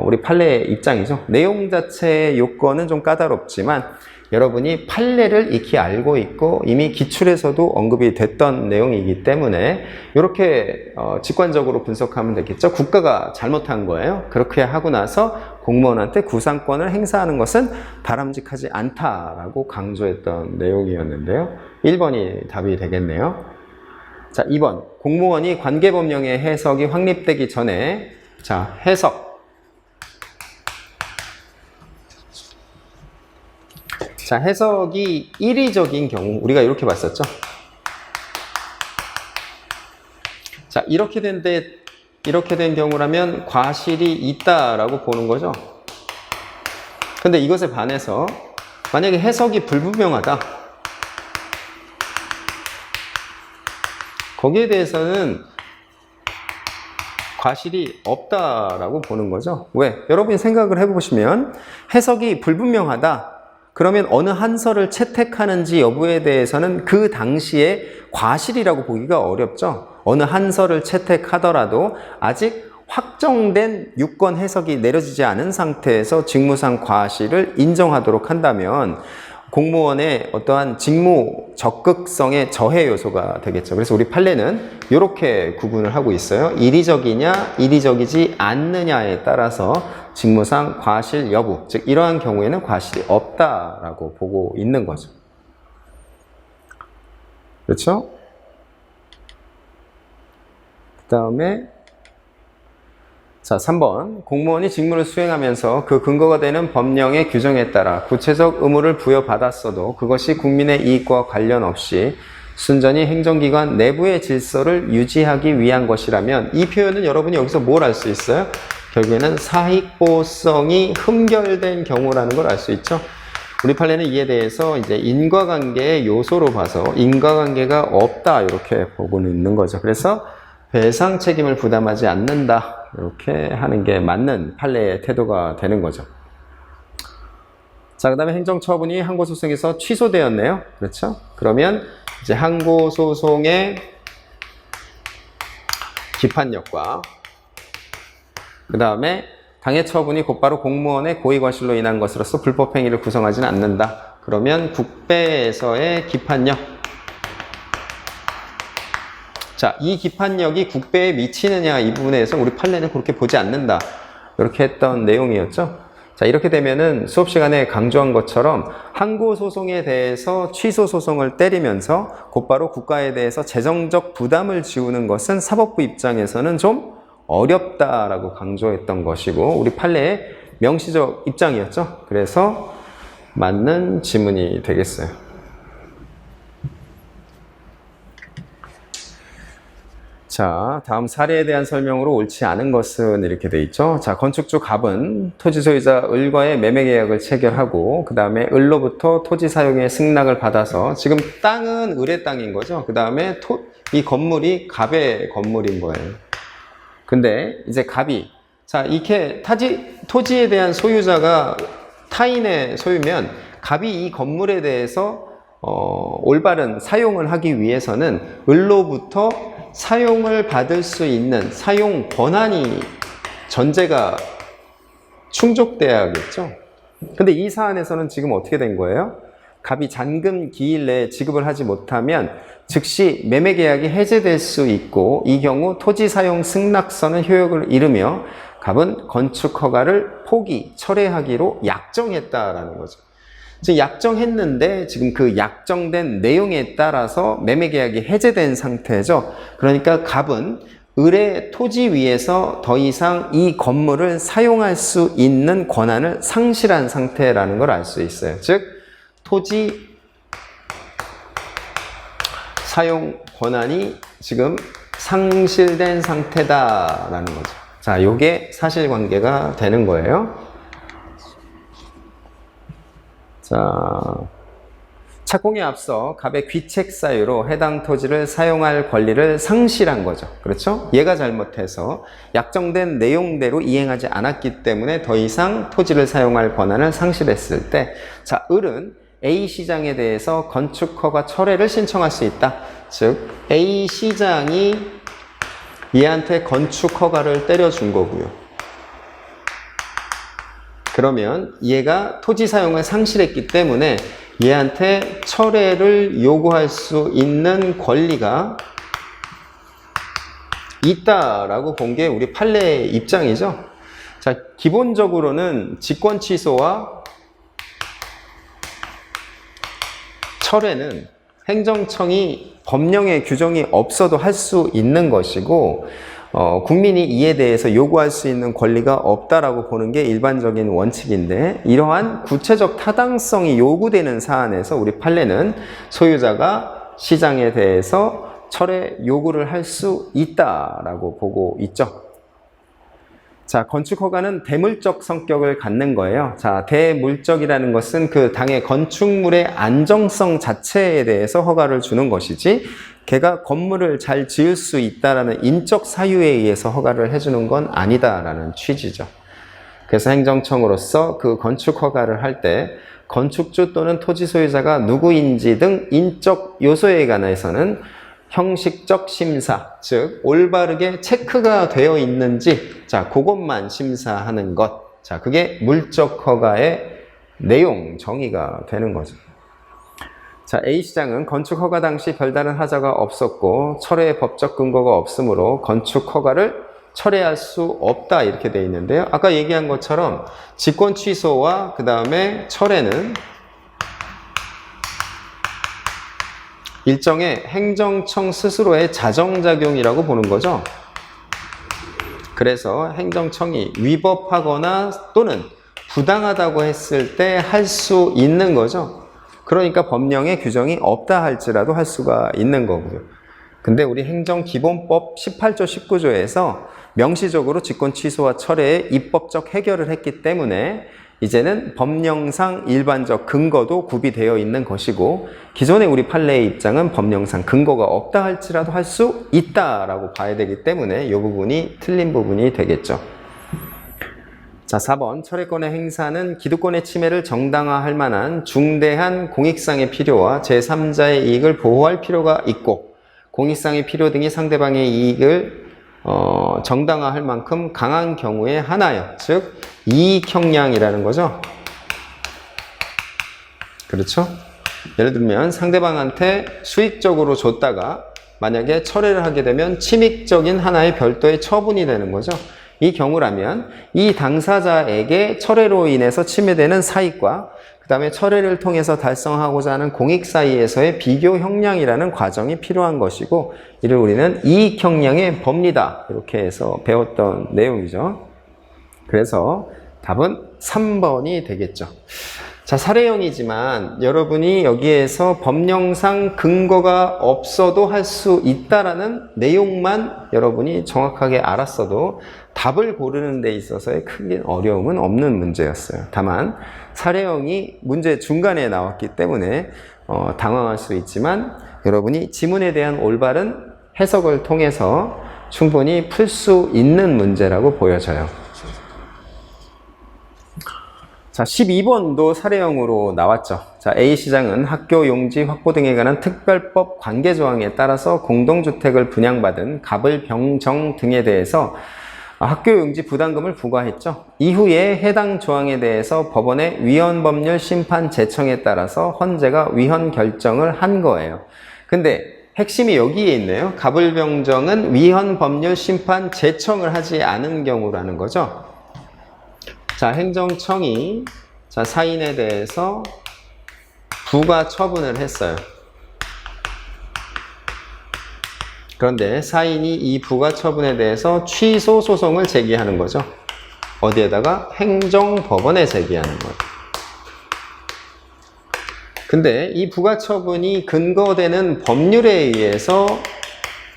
우리 판례의 입장이죠. 내용 자체의 요건은 좀 까다롭지만 여러분이 판례를 익히 알고 있고 이미 기출에서도 언급이 됐던 내용이기 때문에 이렇게 직관적으로 분석하면 되겠죠. 국가가 잘못한 거예요. 그렇게 하고 나서 공무원한테 구상권을 행사하는 것은 바람직하지 않다라고 강조했던 내용이었는데요. 1번이 답이 되겠네요. 자, 2번. 공무원이 관계법령의 해석이 확립되기 전에, 자, 해석. 자, 해석이 이리적인 경우 우리가 이렇게 봤었죠. 자, 이렇게 된 경우라면 과실이 있다라고 보는 거죠. 근데 이것에 반해서 만약에 해석이 불분명하다. 거기에 대해서는 과실이 없다라고 보는 거죠. 왜? 여러분이 생각을 해보시면 해석이 불분명하다. 그러면 어느 한서를 채택하는지 여부에 대해서는 그 당시에 과실이라고 보기가 어렵죠. 어느 한서를 채택하더라도 아직 확정된 유권 해석이 내려지지 않은 상태에서 직무상 과실을 인정하도록 한다면 공무원의 어떠한 직무 적극성의 저해 요소가 되겠죠. 그래서 우리 판례는 이렇게 구분을 하고 있어요. 이리적이냐, 이리적이지 않느냐에 따라서 직무상 과실 여부, 즉 이러한 경우에는 과실이 없다라고 보고 있는 거죠. 그렇죠? 그 다음에 자, 3번. 공무원이 직무를 수행하면서 그 근거가 되는 법령의 규정에 따라 구체적 의무를 부여받았어도 그것이 국민의 이익과 관련 없이 순전히 행정기관 내부의 질서를 유지하기 위한 것이라면 이 표현은 여러분이 여기서 뭘 알 수 있어요? 결국에는 사익보성이 흠결된 경우라는 걸 알 수 있죠. 우리 판례는 이에 대해서 이제 인과관계의 요소로 봐서 인과관계가 없다 이렇게 보고는 있는 거죠. 그래서 배상 책임을 부담하지 않는다. 이렇게 하는 게 맞는 판례의 태도가 되는 거죠. 자, 그 다음에 행정처분이 항고소송에서 취소되었네요. 그렇죠? 그러면 이제 항고소송의 기판력과 그 다음에 당해처분이 곧바로 공무원의 고의과실로 인한 것으로서 불법행위를 구성하지는 않는다. 그러면 국배에서의 기판력. 자, 이 기판력이 국배에 미치느냐 이 부분에서 우리 판례는 그렇게 보지 않는다. 이렇게 했던 내용이었죠. 자, 이렇게 되면은 수업 시간에 강조한 것처럼 항고소송에 대해서 취소소송을 때리면서 곧바로 국가에 대해서 재정적 부담을 지우는 것은 사법부 입장에서는 좀 어렵다라고 강조했던 것이고 우리 판례의 명시적 입장이었죠. 그래서 맞는 지문이 되겠어요. 자, 다음 사례에 대한 설명으로 옳지 않은 것은 이렇게 돼 있죠. 자, 건축주 갑은 토지 소유자 을과의 매매 계약을 체결하고 그 다음에 을로부터 토지 사용의 승낙을 받아서 지금 땅은 을의 땅인 거죠. 그 다음에 이 건물이 갑의 건물인 거예요. 근데 이제 갑이 자, 이렇게 토지에 대한 소유자가 타인의 소유면 갑이 이 건물에 대해서 올바른 사용을 하기 위해서는 을로부터 사용을 받을 수 있는 사용 권한이 전제가 충족돼야겠죠. 근데 이 사안에서는 지금 어떻게 된 거예요? 갑이 잔금 기일 내에 지급을 하지 못하면 즉시 매매 계약이 해제될 수 있고 이 경우 토지 사용 승낙서는 효력을 잃으며 갑은 건축 허가를 포기, 철회하기로 약정했다라는 거죠. 지금 약정했는데 지금 그 약정된 내용에 따라서 매매 계약이 해제된 상태죠. 그러니까 갑은 을의 토지 위에서 더 이상 이 건물을 사용할 수 있는 권한을 상실한 상태라는 걸 알 수 있어요. 즉 토지 사용 권한이 지금 상실된 상태다라는 거죠. 자, 요게 사실관계가 되는 거예요. 자, 착공에 앞서 갑의 귀책 사유로 해당 토지를 사용할 권리를 상실한 거죠. 그렇죠? 얘가 잘못해서 약정된 내용대로 이행하지 않았기 때문에 더 이상 토지를 사용할 권한을 상실했을 때, 자, 을은 A 시장에 대해서 건축 허가 철회를 신청할 수 있다. 즉, A 시장이 얘한테 건축 허가를 때려준 거고요. 그러면 얘가 토지 사용을 상실했기 때문에 얘한테 철회를 요구할 수 있는 권리가 있다라고 본 게 우리 판례의 입장이죠. 자, 기본적으로는 직권 취소와 철회는 행정청이 법령에 규정이 없어도 할 수 있는 것이고 국민이 이에 대해서 요구할 수 있는 권리가 없다라고 보는 게 일반적인 원칙인데, 이러한 구체적 타당성이 요구되는 사안에서 우리 판례는 소유자가 시장에 대해서 철회 요구를 할 수 있다라고 보고 있죠. 자, 건축 허가는 대물적 성격을 갖는 거예요. 자, 대물적이라는 것은 그 당의 건축물의 안정성 자체에 대해서 허가를 주는 것이지, 걔가 건물을 잘 지을 수 있다라는 인적 사유에 의해서 허가를 해주는 건 아니다라는 취지죠. 그래서 행정청으로서 그 건축 허가를 할 때 건축주 또는 토지 소유자가 누구인지 등 인적 요소에 관해서는 형식적 심사, 즉 올바르게 체크가 되어 있는지, 자, 그것만 심사하는 것. 자, 그게 물적 허가의 내용 정의가 되는 거죠. 자, A시장은 건축 허가 당시 별다른 하자가 없었고 철회의 법적 근거가 없으므로 건축 허가를 철회할 수 없다, 이렇게 되어 있는데요. 아까 얘기한 것처럼 직권 취소와 그 다음에 철회는 일종의 행정청 스스로의 자정작용이라고 보는 거죠. 그래서 행정청이 위법하거나 또는 부당하다고 했을 때 할 수 있는 거죠. 그러니까 법령에 규정이 없다 할지라도 할 수가 있는 거고요. 근데 우리 행정기본법 18조 19조에서 명시적으로 직권 취소와 철회의 입법적 해결을 했기 때문에 이제는 법령상 일반적 근거도 구비되어 있는 것이고, 기존의 우리 판례의 입장은 법령상 근거가 없다 할지라도 할 수 있다라고 봐야 되기 때문에 이 부분이 틀린 부분이 되겠죠. 자, 4번 철회권의 행사는 기득권의 침해를 정당화할 만한 중대한 공익상의 필요와 제3자의 이익을 보호할 필요가 있고, 공익상의 필요 등이 상대방의 이익을 정당화할 만큼 강한 경우에 하나여, 즉 이익 형량이라는 거죠. 그렇죠? 예를 들면 상대방한테 수익적으로 줬다가 만약에 철회를 하게 되면 침익적인 하나의 별도의 처분이 되는 거죠. 이 경우라면 이 당사자에게 철회로 인해서 침해되는 사익과 그 다음에 철회를 통해서 달성하고자 하는 공익 사이에서의 비교 형량이라는 과정이 필요한 것이고, 이를 우리는 이익 형량의 법리다, 이렇게 해서 배웠던 내용이죠. 그래서 답은 3번이 되겠죠. 자, 사례형이지만 여러분이 여기에서 법령상 근거가 없어도 할 수 있다라는 내용만 여러분이 정확하게 알았어도 답을 고르는 데 있어서의 큰 어려움은 없는 문제였어요. 다만 사례형이 문제 중간에 나왔기 때문에 당황할 수 있지만, 여러분이 지문에 대한 올바른 해석을 통해서 충분히 풀 수 있는 문제라고 보여져요. 자, 12번도 사례형으로 나왔죠. 자, A시장은 학교 용지 확보 등에 관한 특별법 관계조항에 따라서 공동주택을 분양받은 갑을, 병정 등에 대해서 학교 용지 부담금을 부과했죠. 이후에 해당 조항에 대해서 법원의 위헌법률 심판 제청에 따라서 헌재가 위헌 결정을 한 거예요. 근데 핵심이 여기에 있네요. 갑을, 병정은 위헌법률 심판 제청을 하지 않은 경우라는 거죠. 자, 행정청이 사인에 대해서 부가 처분을 했어요. 그런데 사인이 이 부가 처분에 대해서 취소 소송을 제기하는 거죠. 어디에다가? 행정법원에 제기하는 거예요. 근데 이 부가 처분이 근거되는 법률에 의해서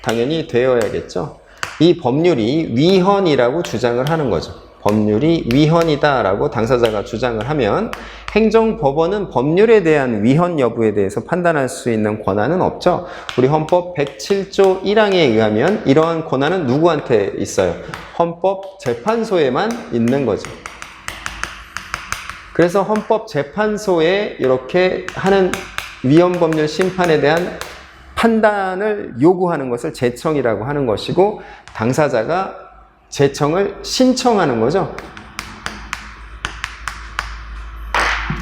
당연히 되어야겠죠. 이 법률이 위헌이라고 주장을 하는 거죠. 법률이 위헌이다라고 당사자가 주장을 하면 행정법원은 법률에 대한 위헌 여부에 대해서 판단할 수 있는 권한은 없죠. 우리 헌법 107조 1항에 의하면 이러한 권한은 누구한테 있어요? 헌법재판소에만 있는 거죠. 그래서 헌법재판소에 이렇게 하는 위헌법률 심판에 대한 판단을 요구하는 것을 제청이라고 하는 것이고, 당사자가 제청을 신청하는 거죠.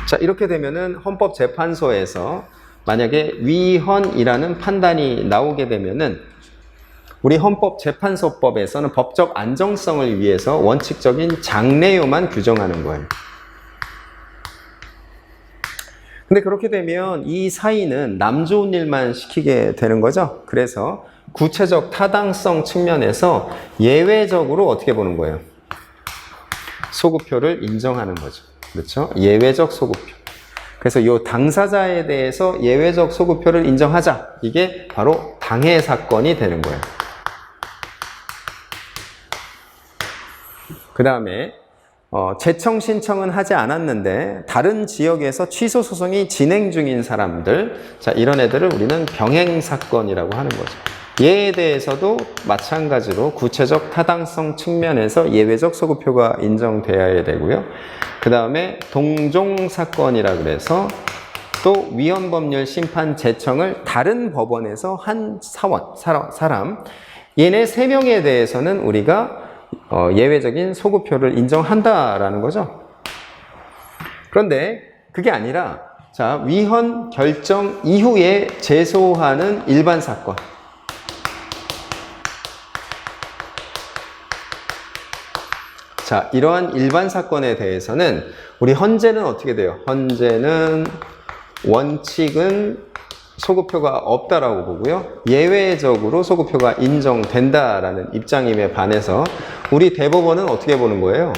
자, 이렇게 되면은 헌법재판소에서 만약에 위헌이라는 판단이 나오게 되면은 우리 헌법재판소법에서는 법적 안정성을 위해서 원칙적인 장래요만 규정하는 거예요. 근데 그렇게 되면 이 사인은 남 좋은 일만 시키게 되는 거죠. 그래서 구체적 타당성 측면에서 예외적으로 어떻게 보는 거예요? 소구표를 인정하는 거죠. 그렇죠? 예외적 소구표. 그래서 이 당사자에 대해서 예외적 소구표를 인정하자. 이게 바로 당해 사건이 되는 거예요. 그 다음에 재청 신청은 하지 않았는데 다른 지역에서 취소 소송이 진행 중인 사람들, 자, 이런 애들을 우리는 병행 사건이라고 하는 거죠. 얘에 대해서도 마찬가지로 구체적 타당성 측면에서 예외적 소구표가 인정되어야 되고요. 그 다음에 동종 사건이라 그래서 또 위헌법률 심판 재청을 다른 법원에서 한 사람, 얘네 3명에 대해서는 우리가 예외적인 소구표를 인정한다라는 거죠. 그런데 그게 아니라 자, 위헌 결정 이후에 제소하는 일반 사건. 자, 이러한 일반 사건에 대해서는 우리 헌재는 어떻게 돼요? 헌재는 원칙은 소구표가 없다라고 보고요. 예외적으로 소구표가 인정된다라는 입장임에 반해서 우리 대법원은 어떻게 보는 거예요?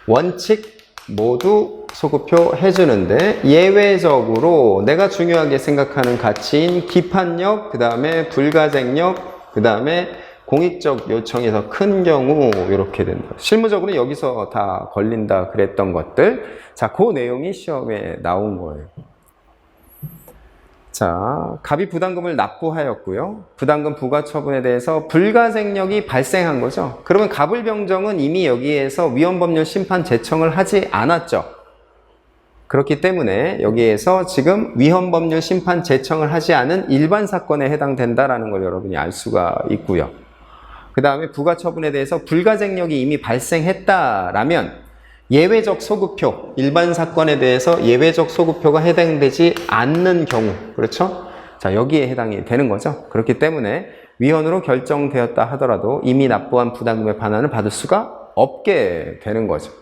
원칙 모두 소구표 해주는데 예외적으로 내가 중요하게 생각하는 가치인 기판력, 그 다음에 불가쟁력, 그 다음에 공익적 요청이 더 큰 경우 이렇게 된다. 실무적으로 여기서 다 걸린다 그랬던 것들. 자, 그 내용이 시험에 나온 거예요. 자, 갑이 부담금을 납부하였고요. 부담금 부과 처분에 대해서 불가쟁력이 발생한 거죠. 그러면 갑을병정은 이미 여기에서 위헌법률 심판 재청을 하지 않았죠. 그렇기 때문에 여기에서 지금 위헌법률 심판 재청을 하지 않은 일반 사건에 해당된다라는 걸 여러분이 알 수가 있고요. 그 다음에 부과 처분에 대해서 불가쟁력이 이미 발생했다라면 예외적 소구표, 일반 사건에 대해서 예외적 소구표가 해당되지 않는 경우, 그렇죠? 자, 여기에 해당이 되는 거죠. 그렇기 때문에 위헌으로 결정되었다 하더라도 이미 납부한 부담금의 반환을 받을 수가 없게 되는 거죠.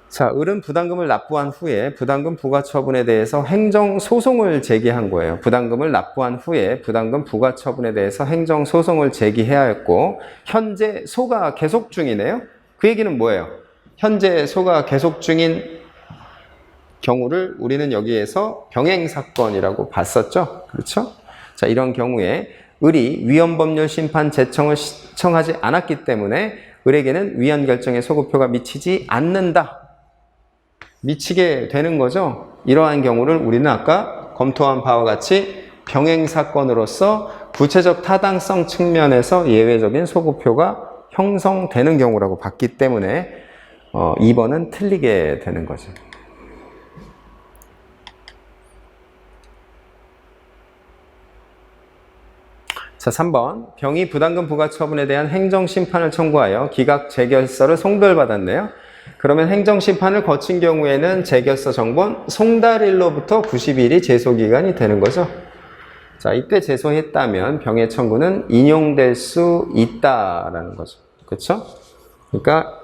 자, 을은 부담금을 납부한 후에 부담금 부과 처분에 대해서 행정소송을 제기한 거예요. 부담금을 납부한 후에 부담금 부과 처분에 대해서 행정소송을 제기해야 했고 현재 소가 계속 중이네요. 그 얘기는 뭐예요? 현재 소가 계속 중인 경우를 우리는 여기에서 병행사건이라고 봤었죠? 그렇죠? 자, 이런 경우에 을이 위헌법률 심판 재청을 신청하지 않았기 때문에 을에게는 위헌 결정의 소구표가 미치지 않는다. 미치게 되는 거죠. 이러한 경우를 우리는 아까 검토한 바와 같이 병행사건으로서 구체적 타당성 측면에서 예외적인 소구표가 형성되는 경우라고 봤기 때문에 2번은 틀리게 되는 거죠. 자, 3번. 병이 부담금 부과 처분에 대한 행정심판을 청구하여 기각 재결서를 송달받았네요. 그러면 행정심판을 거친 경우에는 재결서 정본 송달일로부터 90일이 제소기간이 되는 거죠. 자, 이때 제소했다면 병의 청구는 인용될 수 있다라는 거죠. 그렇죠? 그러니까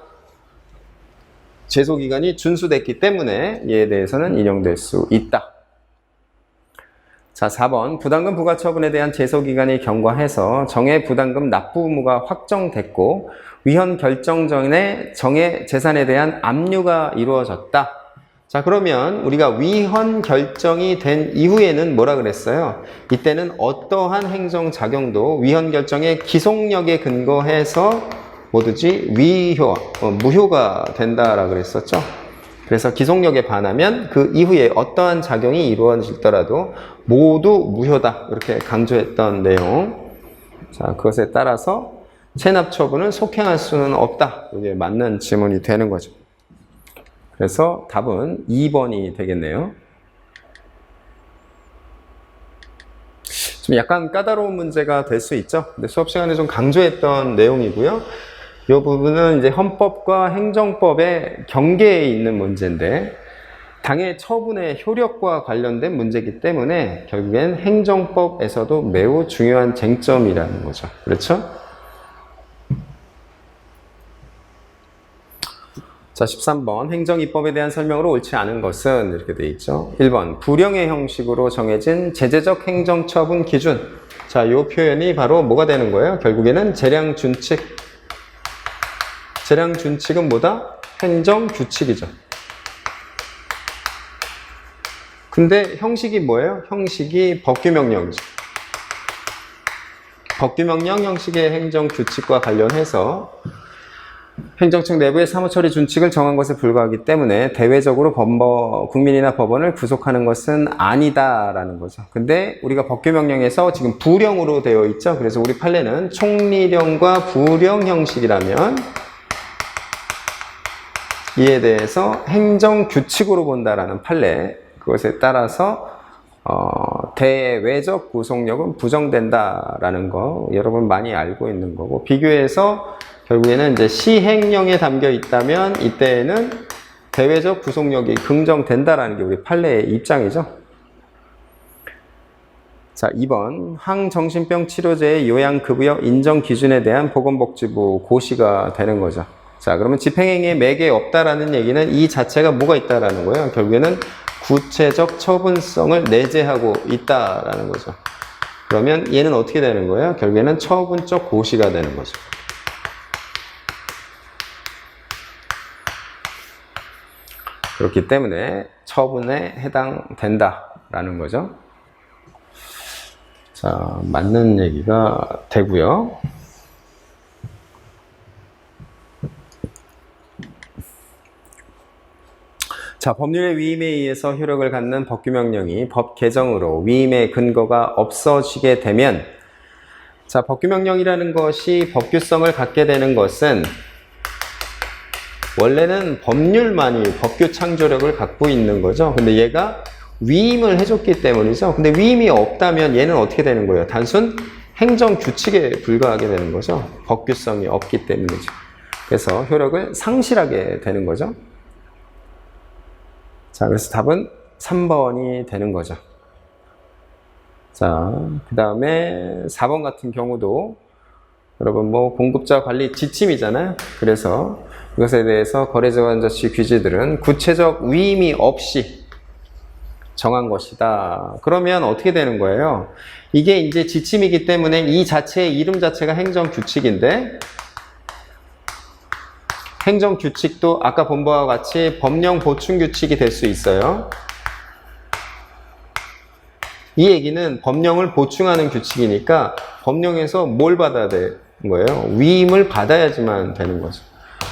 제소기간이 준수됐기 때문에 이에 대해서는 인용될 수 있다. 자, 4번. 부담금 부과 처분에 대한 제소기간이 경과해서 정해 부담금 납부 의무가 확정됐고 위헌 결정 전에 정해 재산에 대한 압류가 이루어졌다. 자, 그러면 우리가 위헌 결정이 된 이후에는 뭐라 그랬어요? 이때는 어떠한 행정작용도 위헌 결정의 기속력에 근거해서 뭐든지 무효가 된다라고 그랬었죠. 그래서 기속력에 반하면 그 이후에 어떠한 작용이 이루어지더라도 모두 무효다. 이렇게 강조했던 내용. 자, 그것에 따라서 체납 처분을 속행할 수는 없다. 이게 맞는 지문이 되는 거죠. 그래서 답은 2번이 되겠네요. 좀 약간 까다로운 문제가 될 수 있죠. 근데 수업 시간에 좀 강조했던 내용이고요. 이 부분은 이제 헌법과 행정법의 경계에 있는 문제인데 당해 처분의 효력과 관련된 문제이기 때문에 결국엔 행정법에서도 매우 중요한 쟁점이라는 거죠. 그렇죠? 자, 13번. 행정입법에 대한 설명으로 옳지 않은 것은 이렇게 돼 있죠. 1번. 불형의 형식으로 정해진 제재적 행정처분 기준. 자, 이 표현이 바로 뭐가 되는 거예요? 결국에는 재량준칙. 재량준칙은 뭐다? 행정규칙이죠. 근데 형식이 뭐예요? 형식이 법규명령이죠. 법규명령 형식의 행정규칙과 관련해서 행정청 내부의 사무처리 준칙을 정한 것에 불과하기 때문에 대외적으로 국민이나 법원을 구속하는 것은 아니다라는 거죠. 근데 우리가 법규명령에서 지금 부령으로 되어 있죠. 그래서 우리 판례는 총리령과 부령 형식이라면 이에 대해서 행정규칙으로 본다라는 판례, 그것에 따라서 대외적 구속력은 부정된다라는 거 여러분 많이 알고 있는 거고, 비교해서 결국에는 이제 시행령에 담겨 있다면 이때에는 대외적 구속력이 긍정된다라는 게 우리 판례의 입장이죠. 자, 2번. 항정신병 치료제의 요양급여 인정 기준에 대한 보건복지부 고시가 되는 거죠. 자, 그러면 집행행위에 매개 없다라는 얘기는 이 자체가 뭐가 있다라는 거예요. 결국에는 구체적 처분성을 내재하고 있다라는 거죠. 그러면 얘는 어떻게 되는 거예요? 결국에는 처분적 고시가 되는 거죠. 그렇기 때문에 처분에 해당된다라는 거죠. 자, 맞는 얘기가 되고요. 자, 법률의 위임에 의해서 효력을 갖는 법규명령이 법 개정으로 위임의 근거가 없어지게 되면, 자, 법규명령이라는 것이 법규성을 갖게 되는 것은 원래는 법률만이 법규 창조력을 갖고 있는 거죠. 근데 얘가 위임을 해줬기 때문이죠. 근데 위임이 없다면 얘는 어떻게 되는 거예요? 단순 행정규칙에 불과하게 되는 거죠. 법규성이 없기 때문이죠. 그래서 효력을 상실하게 되는 거죠. 자, 그래서 답은 3번이 되는 거죠. 자, 그 다음에 4번 같은 경우도 여러분 뭐 공급자 관리 지침이잖아요. 그래서 이것에 대해서 거래자원자치 규제들은 구체적 위임이 없이 정한 것이다. 그러면 어떻게 되는 거예요? 이게 이제 지침이기 때문에 이 자체의 이름 자체가 행정규칙인데, 행정규칙도 아까 본 바와 같이 법령 보충규칙이 될 수 있어요. 이 얘기는 법령을 보충하는 규칙이니까 법령에서 뭘 받아야 되는 거예요? 위임을 받아야지만 되는 거죠.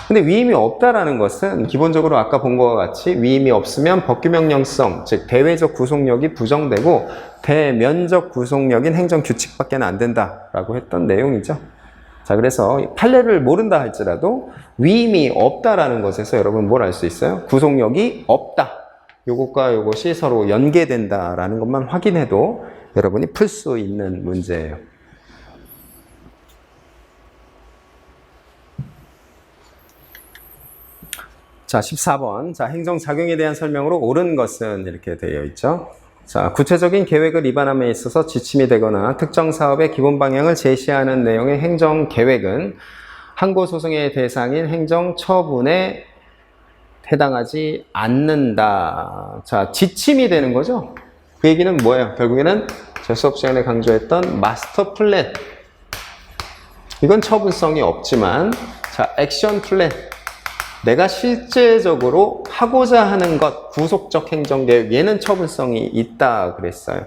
근데 위임이 없다라는 것은 기본적으로 아까 본 것과 같이 위임이 없으면 법규명령성, 즉 대외적 구속력이 부정되고 대면적 구속력인 행정규칙밖에 안 된다라고 했던 내용이죠. 자, 그래서 판례를 모른다 할지라도 위임이 없다라는 것에서 여러분 뭘 알 수 있어요? 구속력이 없다. 요것과 요것이 서로 연계된다라는 것만 확인해도 여러분이 풀 수 있는 문제예요. 자, 14번. 자, 행정작용에 대한 설명으로 옳은 것은 이렇게 되어 있죠. 자, 구체적인 계획을 위반함에 있어서 지침이 되거나 특정 사업의 기본 방향을 제시하는 내용의 행정계획은 항고소송의 대상인 행정처분에 해당하지 않는다. 자, 지침이 되는 거죠. 그 얘기는 뭐예요? 결국에는 제 수업 시간에 강조했던 마스터 플랜. 이건 처분성이 없지만, 자, 액션 플랜. 내가 실제적으로 하고자 하는 것, 구속적 행정계획, 얘는 처분성이 있다 그랬어요.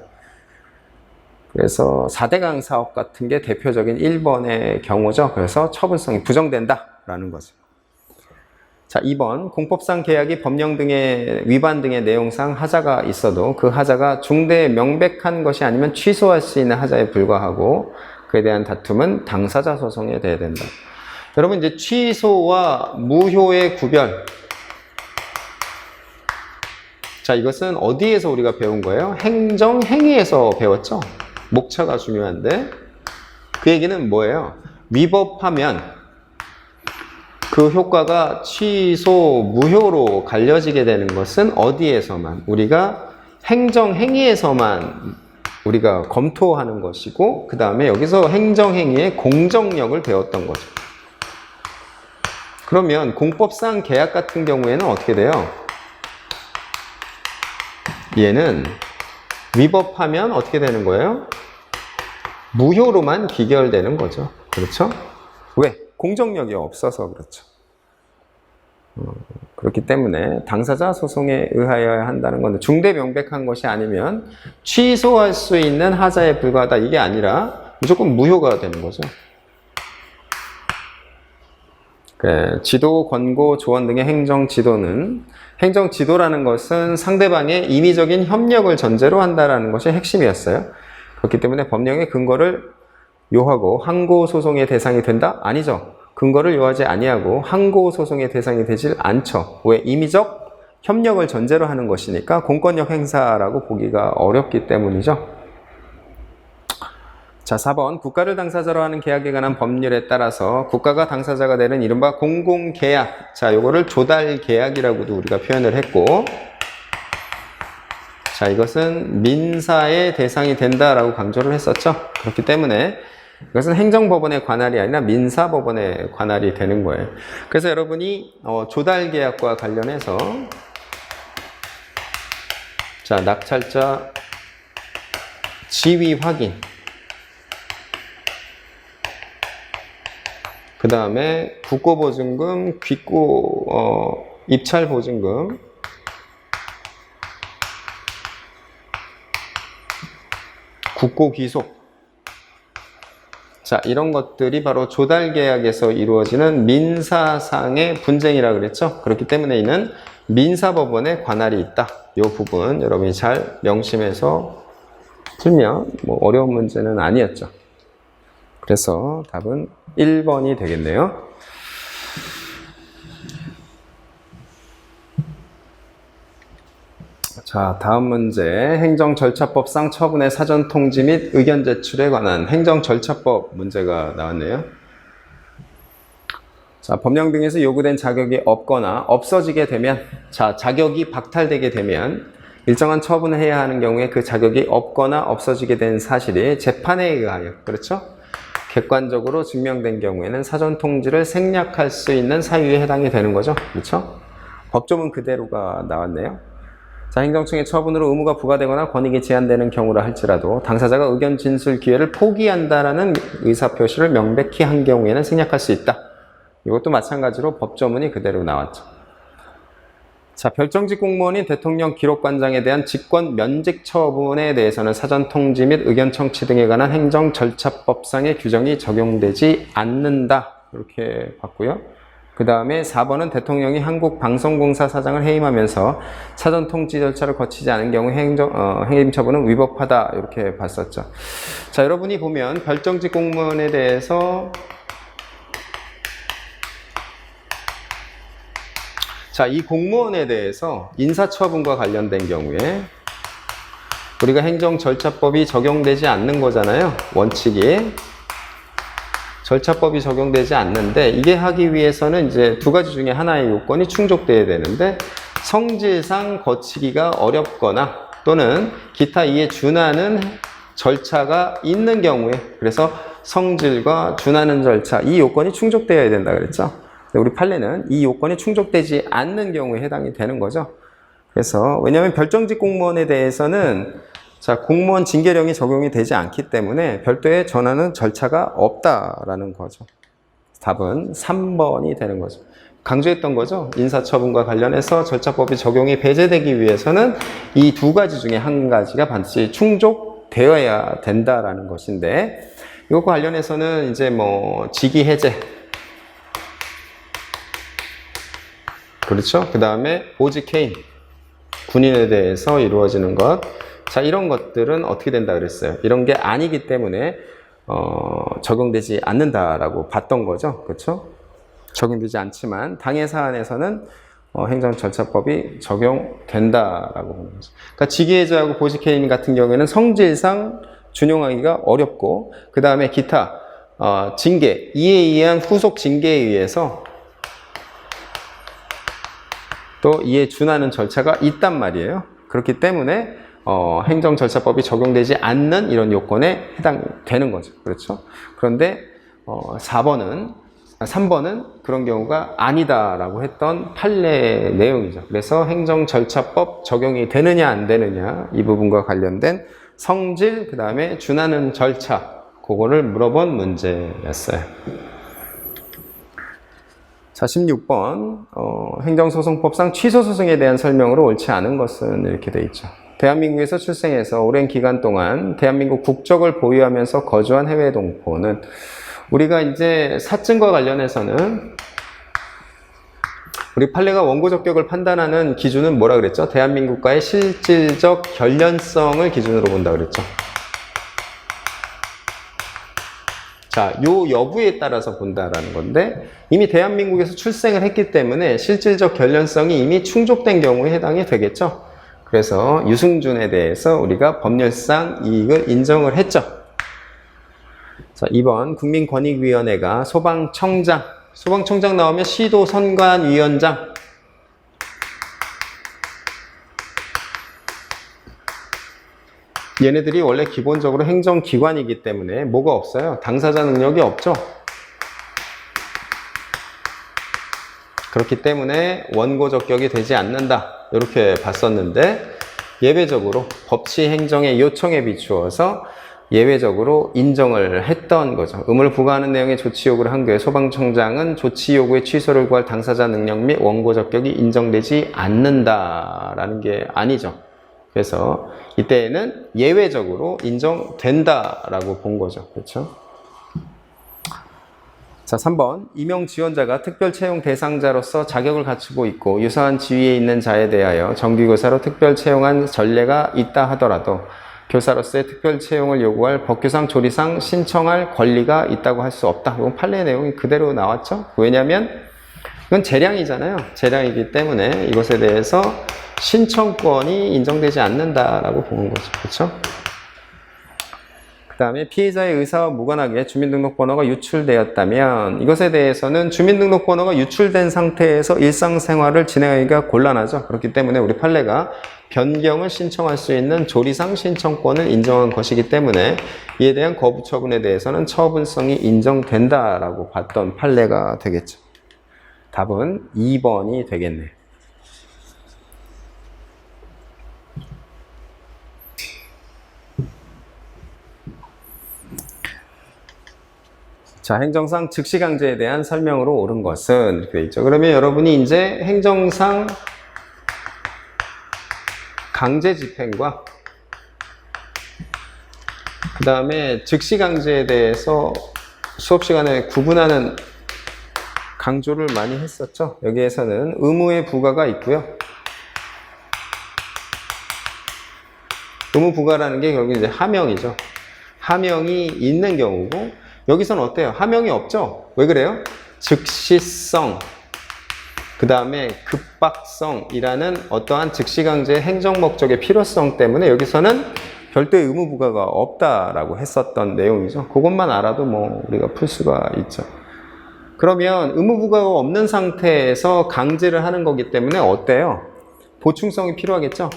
그래서 4대강 사업 같은 게 대표적인 1번의 경우죠. 그래서 처분성이 부정된다라는 거죠. 자, 2번. 공법상 계약이 법령 등의 위반 등의 내용상 하자가 있어도 그 하자가 중대 명백한 것이 아니면 취소할 수 있는 하자에 불과하고 그에 대한 다툼은 당사자 소송에 돼야 된다. 여러분, 이제 취소와 무효의 구별. 자, 이것은 어디에서 우리가 배운 거예요? 행정행위에서 배웠죠? 목차가 중요한데, 그 얘기는 뭐예요? 위법하면 그 효과가 취소, 무효로 갈려지게 되는 것은 어디에서만? 우리가 행정행위에서만 우리가 검토하는 것이고, 그 다음에 여기서 행정행위의 공정력을 배웠던 거죠. 그러면 공법상 계약 같은 경우에는 어떻게 돼요? 얘는 위법하면 어떻게 되는 거예요? 무효로만 기결되는 거죠. 그렇죠? 왜? 공정력이 없어서 그렇죠. 그렇기 때문에 당사자 소송에 의하여야 한다는 건데 중대 명백한 것이 아니면 취소할 수 있는 하자에 불과하다 이게 아니라 무조건 무효가 되는 거죠. 지도, 권고, 조언 등의 행정지도는 행정지도라는 것은 상대방의 임의적인 협력을 전제로 한다는 것이 핵심이었어요. 그렇기 때문에 법령의 근거를 요하고 항고소송의 대상이 된다? 아니죠. 근거를 요하지 아니하고 항고소송의 대상이 되질 않죠. 왜? 임의적 협력을 전제로 하는 것이니까 공권력 행사라고 보기가 어렵기 때문이죠. 자, 4번. 국가를 당사자로 하는 계약에 관한 법률에 따라서 국가가 당사자가 되는 이른바 공공계약. 자, 요거를 조달계약이라고도 우리가 표현을 했고, 자, 이것은 민사의 대상이 된다라고 강조를 했었죠. 그렇기 때문에 이것은 행정법원의 관할이 아니라 민사법원의 관할이 되는 거예요. 그래서 여러분이 조달계약과 관련해서 자, 낙찰자 지위 확인, 그 다음에 국고보증금, 입찰보증금, 국고귀속. 자, 이런 것들이 바로 조달계약에서 이루어지는 민사상의 분쟁이라 그랬죠. 그렇기 때문에 이는 민사법원의 관할이 있다. 이 부분 여러분이 잘 명심해서 풀면 뭐 어려운 문제는 아니었죠. 그래서 답은 1번이 되겠네요. 자, 다음 문제. 행정절차법상 처분의 사전통지 및 의견 제출에 관한 행정절차법 문제가 나왔네요. 자, 법령 등에서 요구된 자격이 없거나 없어지게 되면, 자, 자격이 박탈되게 되면 일정한 처분을 해야 하는 경우에 그 자격이 없거나 없어지게 된 사실이 재판에 의하여, 그렇죠? 객관적으로 증명된 경우에는 사전통지를 생략할 수 있는 사유에 해당이 되는 거죠. 그렇죠? 법조문 그대로가 나왔네요. 자, 행정청의 처분으로 의무가 부과되거나 권익이 제한되는 경우라 할지라도 당사자가 의견 진술 기회를 포기한다라는 의사표시를 명백히 한 경우에는 생략할 수 있다. 이것도 마찬가지로 법조문이 그대로 나왔죠. 자, 별정직 공무원인 대통령 기록관장에 대한 직권 면직 처분에 대해서는 사전통지 및 의견 청취 등에 관한 행정절차법상의 규정이 적용되지 않는다. 이렇게 봤고요. 그 다음에 4번은 대통령이 한국방송공사 사장을 해임하면서 사전통지 절차를 거치지 않은 경우 해임처분은 위법하다. 이렇게 봤었죠. 자, 여러분이 보면 별정직 공무원에 대해서 자, 이 공무원에 대해서 인사처분과 관련된 경우에 우리가 행정절차법이 적용되지 않는 거잖아요. 원칙이. 절차법이 적용되지 않는데 이게 하기 위해서는 이제 두 가지 중에 하나의 요건이 충족돼야 되는데 성질상 거치기가 어렵거나 또는 기타 이에 준하는 절차가 있는 경우에 그래서 성질과 준하는 절차 이 요건이 충족되어야 된다 그랬죠. 우리 판례는 이 요건이 충족되지 않는 경우에 해당이 되는 거죠. 그래서 왜냐하면 별정직 공무원에 대해서는 자, 공무원 징계령이 적용이 되지 않기 때문에 별도의 전하는 절차가 없다라는 거죠. 답은 3번이 되는 거죠. 강조했던 거죠. 인사처분과 관련해서 절차법이 적용이 배제되기 위해서는 이 두 가지 중에 한 가지가 반드시 충족되어야 된다라는 것인데 이것과 관련해서는 이제 뭐 직위 해제 그렇죠. 그 다음에 보직 해임 군인에 대해서 이루어지는 것 자, 이런 것들은 어떻게 된다 그랬어요? 이런 게 아니기 때문에 적용되지 않는다라고 봤던 거죠. 그렇죠? 적용되지 않지만 당해 사안에서는 행정절차법이 적용된다라고 보는 거죠. 그러니까 직위해제하고 보직해임 같은 경우에는 성질상 준용하기가 어렵고 그 다음에 기타 징계, 이에 의한 후속 징계에 의해서 또 이에 준하는 절차가 있단 말이에요. 그렇기 때문에 행정절차법이 적용되지 않는 이런 요건에 해당되는 거죠. 그렇죠? 그런데 4번은 3번은 그런 경우가 아니다라고 했던 판례 내용이죠. 그래서 행정절차법 적용이 되느냐 안 되느냐 이 부분과 관련된 성질, 그 다음에 준하는 절차, 그거를 물어본 문제였어요. 자, 16번 행정소송법상 취소소송에 대한 설명으로 옳지 않은 것은 이렇게 돼 있죠. 대한민국에서 출생해서 오랜 기간 동안 대한민국 국적을 보유하면서 거주한 해외 동포는, 우리가 이제 사증과 관련해서는 우리 판례가 원고 적격을 판단하는 기준은 뭐라 그랬죠? 대한민국과의 실질적 결련성을 기준으로 본다 그랬죠. 자, 요 여부에 따라서 본다라는 건데, 이미 대한민국에서 출생을 했기 때문에 실질적 결련성이 이미 충족된 경우에 해당이 되겠죠. 그래서 유승준에 대해서 우리가 법률상 이익을 인정을 했죠. 자, 2번 국민권익위원회가 소방청장 나오면 시도선관위원장, 얘네들이 원래 기본적으로 행정기관이기 때문에 뭐가 없어요? 당사자 능력이 없죠. 그렇기 때문에 원고 적격이 되지 않는다, 이렇게 봤었는데, 예외적으로 법치 행정의 요청에 비추어서 예외적으로 인정을 했던 거죠. 의무를 부과하는 내용의 조치 요구를 한 경우에 소방청장은 조치 요구의 취소를 구할 당사자 능력 및 원고 적격이 인정되지 않는다라는 게 아니죠. 그래서 이때에는 예외적으로 인정된다라고 본 거죠. 그렇죠? 자, 3번 임용 지원자가 특별 채용 대상자로서 자격을 갖추고 있고 유사한 지위에 있는 자에 대하여 정기교사로 특별 채용한 전례가 있다 하더라도 교사로서의 특별 채용을 요구할 법규상 조리상 신청할 권리가 있다고 할 수 없다. 이건 판례 내용이 그대로 나왔죠. 왜냐하면 이건 재량이잖아요. 재량이기 때문에 이것에 대해서 신청권이 인정되지 않는다라고 보는 거죠. 그렇죠? 그 다음에 피해자의 의사와 무관하게 주민등록번호가 유출되었다면, 이것에 대해서는 주민등록번호가 유출된 상태에서 일상생활을 진행하기가 곤란하죠. 그렇기 때문에 우리 판례가 변경을 신청할 수 있는 조리상 신청권을 인정한 것이기 때문에 이에 대한 거부 처분에 대해서는 처분성이 인정된다라고 봤던 판례가 되겠죠. 답은 2번이 되겠네요. 자, 행정상 즉시강제에 대한 설명으로 옳은 것은 이렇게 되어 있죠. 그러면 여러분이 이제 행정상 강제 집행과 그 다음에 즉시강제에 대해서 수업 시간에 구분하는 강조를 많이 했었죠. 여기에서는 의무의 부과가 있고요. 의무 부과라는 게 결국 이제 하명이죠. 하명이 있는 경우고, 여기서는 어때요? 하명이 없죠? 왜 그래요? 즉시성, 그 다음에 급박성이라는 어떠한 즉시강제의 행정 목적의 필요성 때문에 여기서는 별도의 의무 부과가 없다라고 했었던 내용이죠. 그것만 알아도 뭐 우리가 풀 수가 있죠. 그러면 의무 부과가 없는 상태에서 강제를 하는 거기 때문에 어때요? 보충성이 필요하겠죠?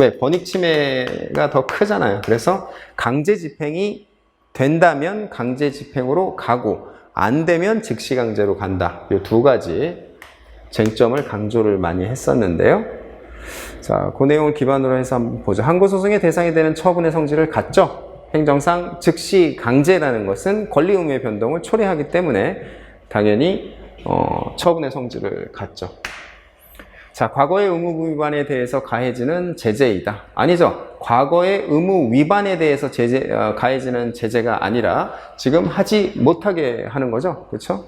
왜? 권익 침해가 더 크잖아요. 그래서 강제 집행이 된다면 강제 집행으로 가고, 안 되면 즉시 강제로 간다. 이 두 가지 쟁점을 강조를 많이 했었는데요. 자, 그 내용을 기반으로 해서 한번 보죠. 항고소송의 대상이 되는 처분의 성질을 갖죠. 행정상 즉시 강제라는 것은 권리 의무의 변동을 초래하기 때문에 당연히 처분의 성질을 갖죠. 자, 과거의 의무 위반에 대해서 가해지는 제재이다. 아니죠. 과거의 의무 위반에 대해서 가해지는 제재가 아니라 지금 하지 못하게 하는 거죠. 그렇죠?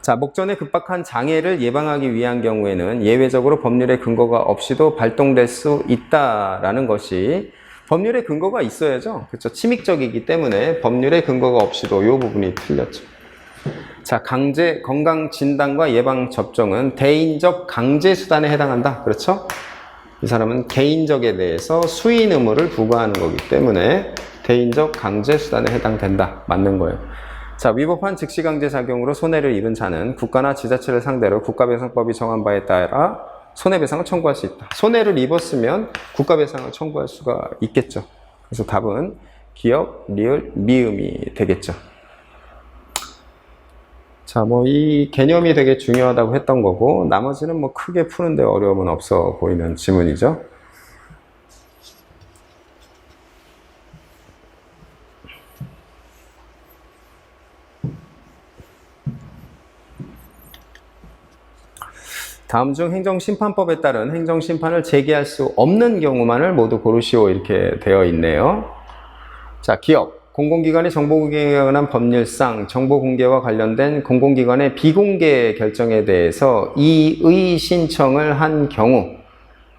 자, 목전에 급박한 장애를 예방하기 위한 경우에는 예외적으로 법률의 근거가 없이도 발동될 수 있다라는 것이, 법률의 근거가 있어야죠. 그렇죠? 침익적이기 때문에 법률의 근거가 없이도 이 부분이 틀렸죠. 자, 강제 건강 진단과 예방 접종은 대인적 강제 수단에 해당한다. 그렇죠? 이 사람은 개인적에 대해서 수인 의무를 부과하는 거기 때문에 대인적 강제 수단에 해당된다. 맞는 거예요. 자, 위법한 즉시 강제 작용으로 손해를 입은 자는 국가나 지자체를 상대로 국가배상법이 정한 바에 따라 손해배상을 청구할 수 있다. 손해를 입었으면 국가배상을 청구할 수가 있겠죠. 그래서 답은 기역, 리을, 미음이 되겠죠. 자, 뭐 이 개념이 되게 중요하다고 했던 거고 나머지는 뭐 크게 푸는데 어려움은 없어 보이는 지문이죠. 다음 중 행정심판법에 따른 행정심판을 제기할 수 없는 경우만을 모두 고르시오 이렇게 되어 있네요. 자, 기업. 공공기관의 정보공개에 관한 법률상 정보공개와 관련된 공공기관의 비공개 결정에 대해서 이의 신청을 한 경우,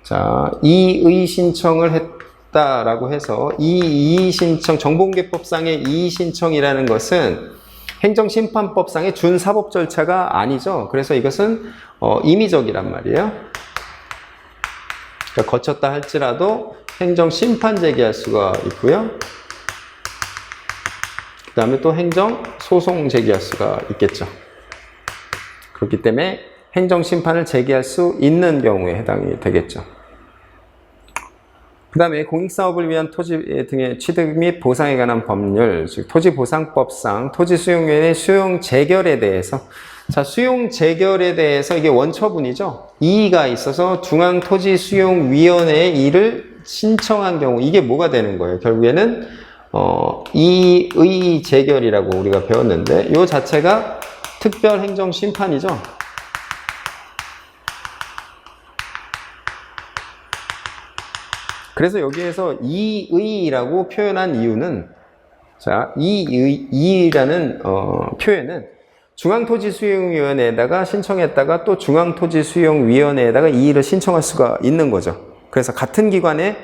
자, 이의 신청을 했다라고 해서 이의 신청, 정보공개법상의 이의 신청이라는 것은 행정심판법상의 준사법 절차가 아니죠. 그래서 이것은 임의적이란 말이에요. 그러니까 거쳤다 할지라도 행정심판 제기할 수가 있고요. 그 다음에 또 행정소송 제기할 수가 있겠죠. 그렇기 때문에 행정심판을 제기할 수 있는 경우에 해당이 되겠죠. 그 다음에 공익사업을 위한 토지 등의 취득 및 보상에 관한 법률, 즉 토지보상법상 토지수용위원회 수용 재결에 대해서, 자, 수용 재결에 대해서 이게 원처분이죠. 이의가 있어서 중앙토지수용위원회에 이를 신청한 경우, 이게 뭐가 되는 거예요? 결국에는 이의 재결이라고 우리가 배웠는데 이 자체가 특별행정심판이죠. 그래서 여기에서 이의라고 표현한 이유는, 자, 이의라는 표현은 중앙토지수용위원회에다가 신청했다가 또 중앙토지수용위원회에다가 이의를 신청할 수가 있는 거죠. 그래서 같은 기관에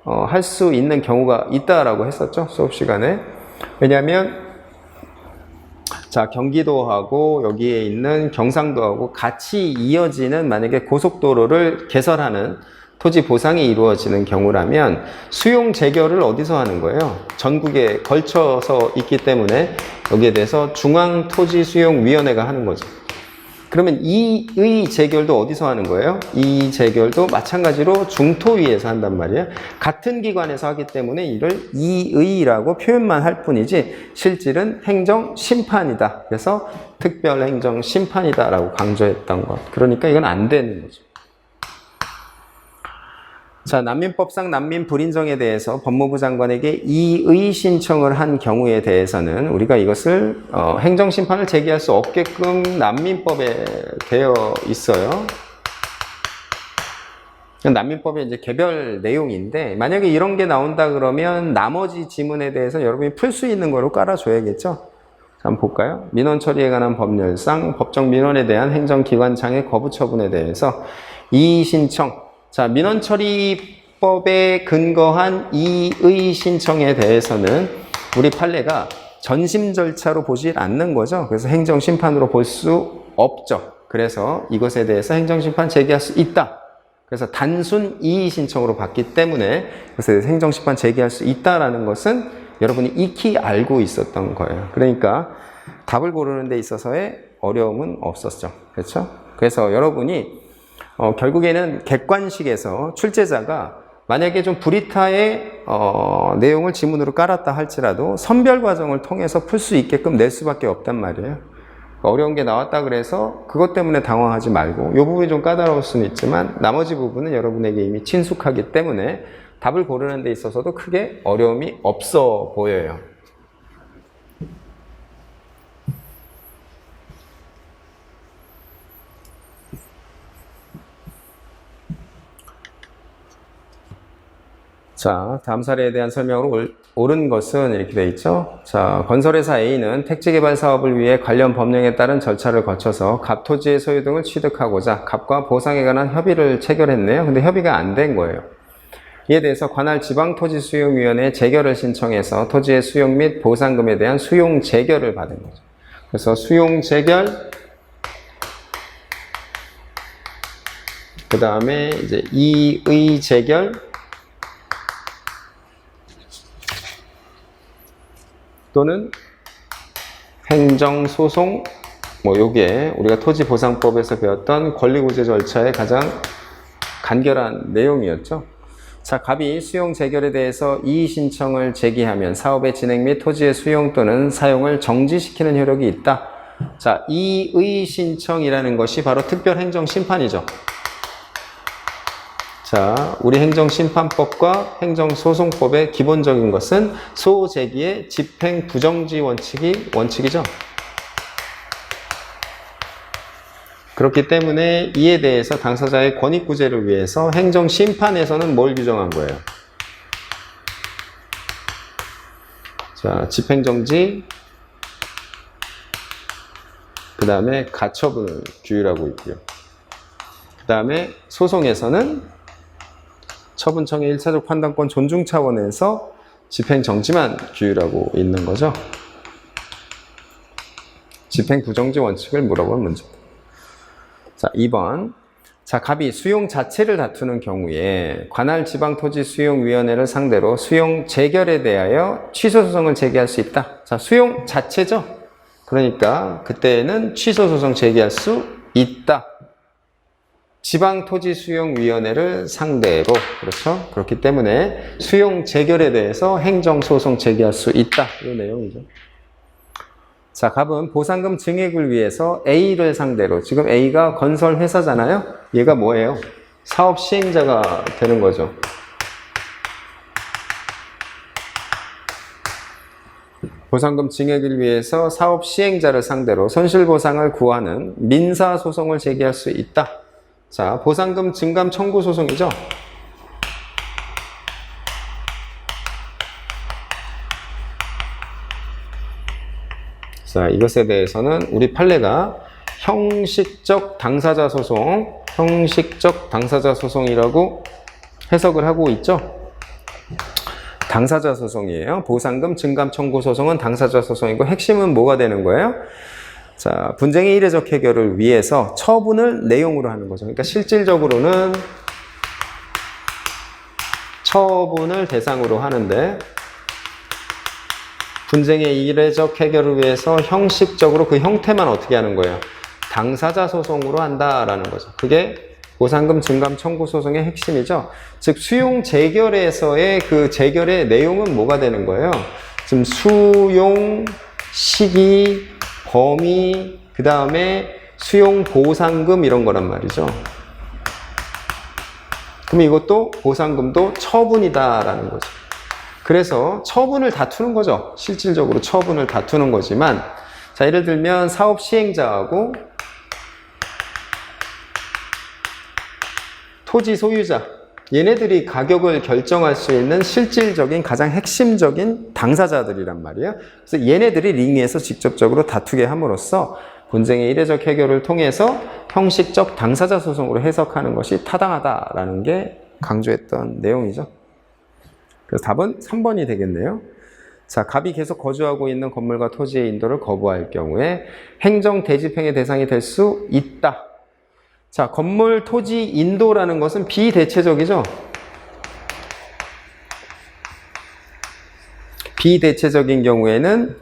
할 수 있는 경우가 있다라고 했었죠, 수업 시간에. 왜냐하면 자, 경기도하고 여기에 있는 경상도하고 같이 이어지는 만약에 고속도로를 개설하는 토지 보상이 이루어지는 경우라면 수용 재결을 어디서 하는 거예요? 전국에 걸쳐서 있기 때문에 여기에 대해서 중앙토지수용위원회가 하는 거죠. 그러면 이의 재결도 어디서 하는 거예요? 이 재결도 마찬가지로 중토위에서 한단 말이에요. 같은 기관에서 하기 때문에 이를 이의라고 표현만 할 뿐이지 실질은 행정심판이다. 그래서 특별행정심판이다라고 강조했던 것. 그러니까 이건 안 되는 거죠. 자, 난민법상 난민 불인정에 대해서 법무부 장관에게 이의 신청을 한 경우에 대해서는 우리가 이것을 행정심판을 제기할 수 없게끔 난민법에 되어 있어요. 난민법의 이제 개별 내용인데 만약에 이런 게 나온다 그러면 나머지 지문에 대해서 여러분이 풀 수 있는 거로 깔아줘야겠죠. 자, 한번 볼까요? 민원 처리에 관한 법률상 법정 민원에 대한 행정기관 장애 거부 처분에 대해서 이의 신청. 자, 민원처리법에 근거한 이의 신청에 대해서는 우리 판례가 전심 절차로 보지 않는 거죠. 그래서 행정심판으로 볼 수 없죠. 그래서 이것에 대해서 행정심판 제기할 수 있다. 그래서 단순 이의 신청으로 봤기 때문에 그래서 행정심판 제기할 수 있다라는 것은 여러분이 익히 알고 있었던 거예요. 그러니까 답을 고르는 데 있어서의 어려움은 없었죠. 그렇죠? 그래서 여러분이 결국에는 객관식에서 출제자가 만약에 좀 브리타의 내용을 지문으로 깔았다 할지라도 선별 과정을 통해서 풀 수 있게끔 낼 수밖에 없단 말이에요. 어려운 게 나왔다 그래서 그것 때문에 당황하지 말고 이 부분이 좀 까다로울 수는 있지만 나머지 부분은 여러분에게 이미 친숙하기 때문에 답을 고르는 데 있어서도 크게 어려움이 없어 보여요. 자, 다음 사례에 대한 설명으로 옳은 것은 이렇게 되어 있죠. 자, 건설회사 A는 택지개발 사업을 위해 관련 법령에 따른 절차를 거쳐서 갑 토지의 소유 등을 취득하고자 갑과 보상에 관한 협의를 체결했네요. 근데 협의가 안 된 거예요. 이에 대해서 관할 지방토지수용위원회에 재결을 신청해서 토지의 수용 및 보상금에 대한 수용 재결을 받은 거죠. 그래서 수용 재결, 그 다음에 이제 이의 재결, 또는 행정소송, 뭐 요게 우리가 토지보상법에서 배웠던 권리구제 절차의 가장 간결한 내용이었죠. 자, 갑이 수용 재결에 대해서 이의 신청을 제기하면 사업의 진행 및 토지의 수용 또는 사용을 정지시키는 효력이 있다. 자, 이의 신청이라는 것이 바로 특별행정심판이죠. 자, 우리 행정심판법과 행정소송법의 기본적인 것은 소제기의 집행 부정지 원칙이죠. 그렇기 때문에 이에 대해서 당사자의 권익구제를 위해서 행정심판에서는 뭘 규정한 거예요? 자, 집행정지, 그 다음에 가처분을 규율하고 있고요. 그 다음에 소송에서는 처분청의 1차적 판단권 존중 차원에서 집행정지만 규율하고 있는 거죠. 집행부정지 원칙을 물어본 문제입니다. 자, 2번. 자, 갑이 수용 자체를 다투는 경우에 관할 지방토지수용위원회를 상대로 수용 재결에 대하여 취소소송을 제기할 수 있다. 자, 수용 자체죠. 그러니까 그때는 취소소송 제기할 수 있다. 지방토지수용위원회를 상대로, 그렇죠? 그렇기 때문에 수용 재결에 대해서 행정소송 제기할 수 있다. 이 내용이죠. 자, 갑은 보상금 증액을 위해서 A를 상대로, 지금 A가 건설회사잖아요? 얘가 뭐예요? 사업 시행자가 되는 거죠. 보상금 증액을 위해서 사업 시행자를 상대로 손실보상을 구하는 민사소송을 제기할 수 있다. 자, 보상금 증감 청구 소송이죠. 자, 이것에 대해서는 우리 판례가 형식적 당사자 소송이라고 해석을 하고 있죠. 당사자 소송이에요. 보상금 증감 청구 소송은 당사자 소송이고 핵심은 뭐가 되는 거예요? 자, 분쟁의 이례적 해결을 위해서 처분을 내용으로 하는 거죠. 그러니까 실질적으로는 처분을 대상으로 하는데 분쟁의 이례적 해결을 위해서 형식적으로 그 형태만 어떻게 하는 거예요? 당사자 소송으로 한다라는 거죠. 그게 보상금 증감 청구 소송의 핵심이죠. 즉 수용 재결에서의 그 재결의 내용은 뭐가 되는 거예요? 지금 수용 시기, 범위, 그 다음에 수용 보상금 이런 거란 말이죠. 그럼 이것도 보상금도 처분이다라는 거죠. 그래서 처분을 다투는 거죠. 실질적으로 처분을 다투는 거지만, 자, 예를 들면 사업 시행자하고 토지 소유자, 얘네들이 가격을 결정할 수 있는 실질적인 가장 핵심적인 당사자들이란 말이에요. 그래서 얘네들이 링에서 직접적으로 다투게 함으로써 분쟁의 이례적 해결을 통해서 형식적 당사자 소송으로 해석하는 것이 타당하다라는 게 강조했던 내용이죠. 그래서 답은 3번이 되겠네요. 자, 갑이 계속 거주하고 있는 건물과 토지의 인도를 거부할 경우에 행정 대집행의 대상이 될 수 있다. 자, 건물, 토지, 인도라는 것은 비대체적이죠. 비대체적인 경우에는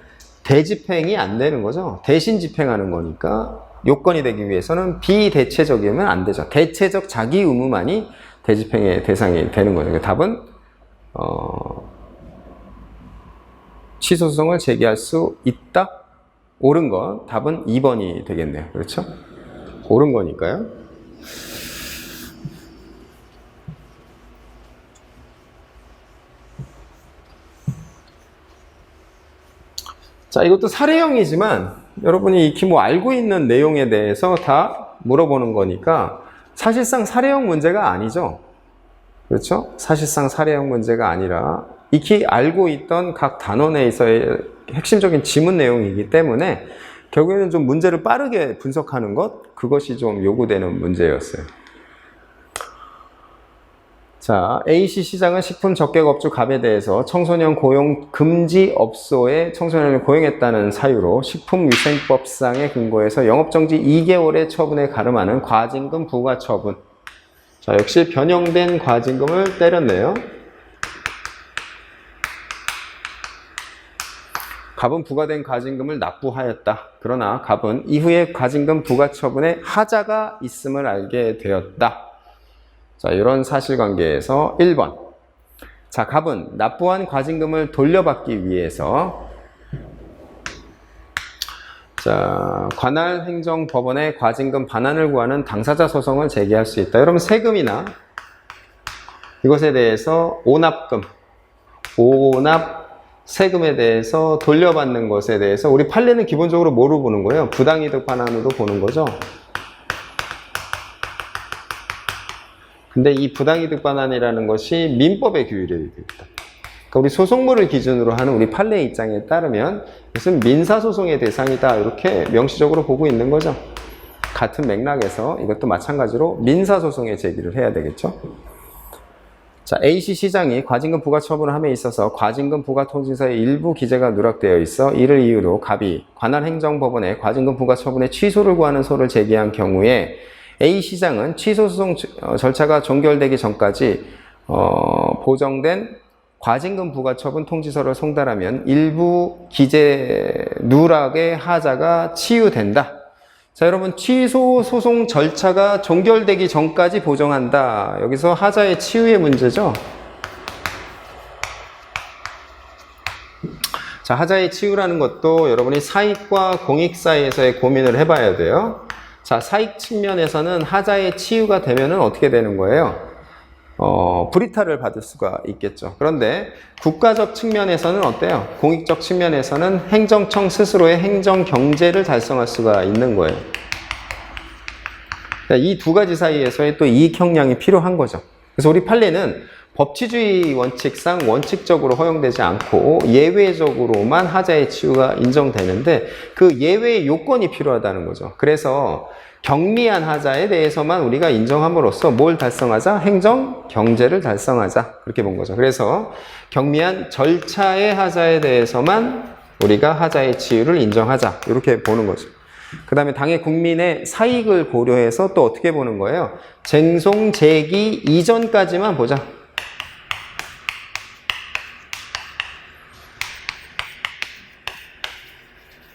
대집행이 안 되는 거죠. 대신 집행하는 거니까 요건이 되기 위해서는 비대체적이면 안 되죠. 대체적 자기 의무만이 대집행의 대상이 되는 거죠. 그러니까 답은 취소소송을 제기할 수 있다? 옳은 건 답은 2번이 되겠네요. 그렇죠? 옳은 거니까요. 자, 이것도 사례형이지만 여러분이 익히 뭐 알고 있는 내용에 대해서 다 물어보는 거니까 사실상 사례형 문제가 아니죠. 그렇죠? 사실상 사례형 문제가 아니라 익히 알고 있던 각 단원에서의 핵심적인 지문 내용이기 때문에 결국에는 좀 문제를 빠르게 분석하는 것, 그것이 좀 요구되는 문제였어요. 자, A씨 시장은 식품 적객업주 갑에 대해서 청소년 고용 금지 업소에 청소년을 고용했다는 사유로 식품위생법상의 근거에서 영업정지 2개월의 처분에 가름하는 과징금 부과 처분. 자, 역시 변형된 과징금을 때렸네요. 갑은 부과된 과징금을 납부하였다. 그러나 갑은 이후에 과징금 부과 처분에 하자가 있음을 알게 되었다. 자, 이런 사실관계에서 1번. 자, 갑은 납부한 과징금을 돌려받기 위해서 자, 관할 행정법원에 과징금 반환을 구하는 당사자 소송을 제기할 수 있다. 여러분 세금이나 이것에 대해서 오납금, 세금에 대해서 돌려받는 것에 대해서 우리 판례는 기본적으로 뭐로 보는 거예요? 부당이득 반환으로 보는 거죠. 근데 이 부당이득 반환이라는 것이 민법의 규율에 되어 있다. 그러니까 우리 소송물을 기준으로 하는 우리 판례의 입장에 따르면 무슨 민사소송의 대상이다 이렇게 명시적으로 보고 있는 거죠. 같은 맥락에서 이것도 마찬가지로 민사소송의 제기를 해야 되겠죠. 자, A씨 시장이 과징금 부과 처분을 함에 있어서 과징금 부과 통지서의 일부 기재가 누락되어 있어 이를 이유로 갑이 관할 행정법원에 과징금 부과 처분의 취소를 구하는 소를 제기한 경우에 A 시장은 취소 소송 절차가 종결되기 전까지 보정된 과징금 부과 처분 통지서를 송달하면 일부 기재 누락의 하자가 치유된다. 자, 여러분 취소 소송 절차가 종결되기 전까지 보정한다. 여기서 하자의 치유의 문제죠. 자, 하자의 치유라는 것도 여러분이 사익과 공익 사이에서의 고민을 해봐야 돼요. 자, 사익 측면에서는 하자의 치유가 되면은 어떻게 되는 거예요? 불이탈을 받을 수가 있겠죠. 그런데 국가적 측면에서는 어때요? 공익적 측면에서는 행정청 스스로의 행정 경제를 달성할 수가 있는 거예요. 이 두 가지 사이에서의 또 이익 형량이 필요한 거죠. 그래서 우리 판례는 법치주의 원칙상 원칙적으로 허용되지 않고 예외적으로만 하자의 치유가 인정되는데 그 예외의 요건이 필요하다는 거죠. 그래서 경미한 하자에 대해서만 우리가 인정함으로써 뭘 달성하자? 행정 경제를 달성하자. 그렇게 본 거죠. 그래서 경미한 절차의 하자에 대해서만 우리가 하자의 치유를 인정하자. 이렇게 보는 거죠. 그 다음에 당의 국민의 사익을 고려해서 또 어떻게 보는 거예요? 쟁송 제기 이전까지만 보자.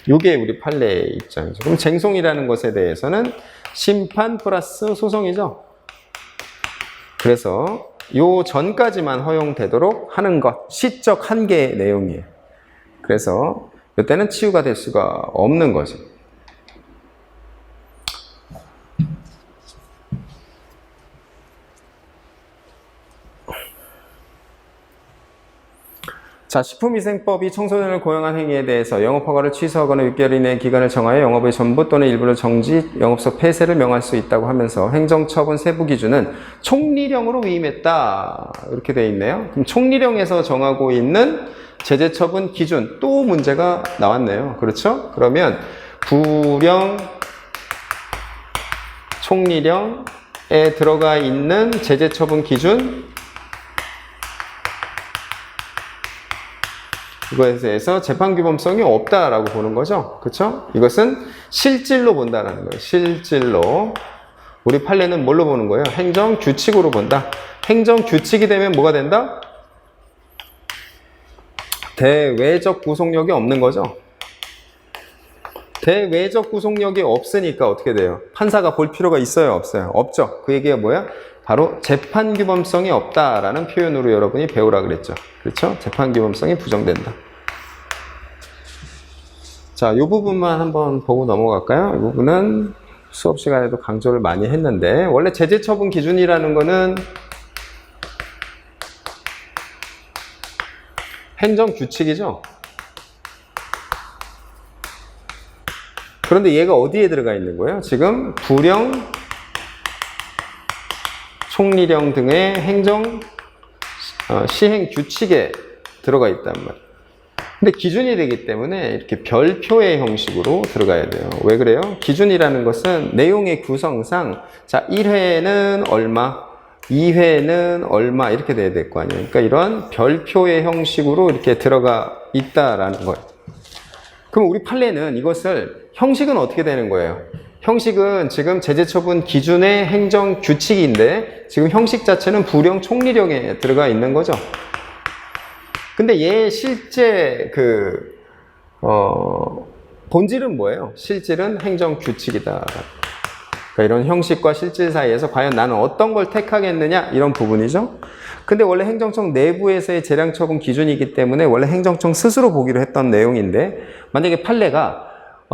이게 우리 판례의 입장이죠. 그럼 쟁송이라는 것에 대해서는 심판 플러스 소송이죠. 그래서 요 전까지만 허용되도록 하는 것, 시적 한계의 내용이에요. 그래서 이때는 치유가 될 수가 없는 거죠. 자, 식품위생법이 청소년을 고용한 행위에 대해서 영업허가를 취소하거나 6개월 이내 기간을 정하여 영업의 전부 또는 일부를 정지, 영업소 폐쇄를 명할 수 있다고 하면서 행정처분 세부 기준은 총리령으로 위임했다. 이렇게 되어 있네요. 그럼 총리령에서 정하고 있는 제재처분 기준, 또 문제가 나왔네요. 그렇죠? 그러면 부령, 총리령에 들어가 있는 제재처분 기준, 이거에 대해서 재판규범성이 없다라고 보는 거죠. 그렇죠? 이것은 실질로 본다라는 거예요. 실질로. 우리 판례는 뭘로 보는 거예요? 행정규칙으로 본다. 행정규칙이 되면 뭐가 된다? 대외적 구속력이 없는 거죠. 대외적 구속력이 없으니까 어떻게 돼요? 판사가 볼 필요가 있어요? 없어요? 없죠. 그 얘기가 뭐야? 바로 재판규범성이 없다라는 표현으로 여러분이 배우라 그랬죠. 그렇죠? 재판규범성이 부정된다. 자, 이 부분만 한번 보고 넘어갈까요? 이 부분은 수업 시간에도 강조를 많이 했는데 원래 제재처분 기준이라는 거는 행정규칙이죠. 그런데 얘가 어디에 들어가 있는 거예요? 지금 부령, 총리령 등의 행정 시행 규칙에 들어가 있단 말이에요. 근데 기준이 되기 때문에 이렇게 별표의 형식으로 들어가야 돼요. 왜 그래요? 기준이라는 것은 내용의 구성상 자 1회는 얼마, 2회는 얼마 이렇게 돼야 될 거 아니에요. 그러니까 이런 별표의 형식으로 이렇게 들어가 있다라는 거예요. 그럼 우리 판례는 이것을 형식은 어떻게 되는 거예요? 형식은 지금 제재처분 기준의 행정규칙인데 지금 형식 자체는 부령 총리령에 들어가 있는 거죠. 근데 얘 실제 본질은 뭐예요? 실질은 행정규칙이다. 그러니까 이런 형식과 실질 사이에서 과연 나는 어떤 걸 택하겠느냐 이런 부분이죠. 근데 원래 행정청 내부에서의 재량 처분 기준이기 때문에 원래 행정청 스스로 보기로 했던 내용인데 만약에 판례가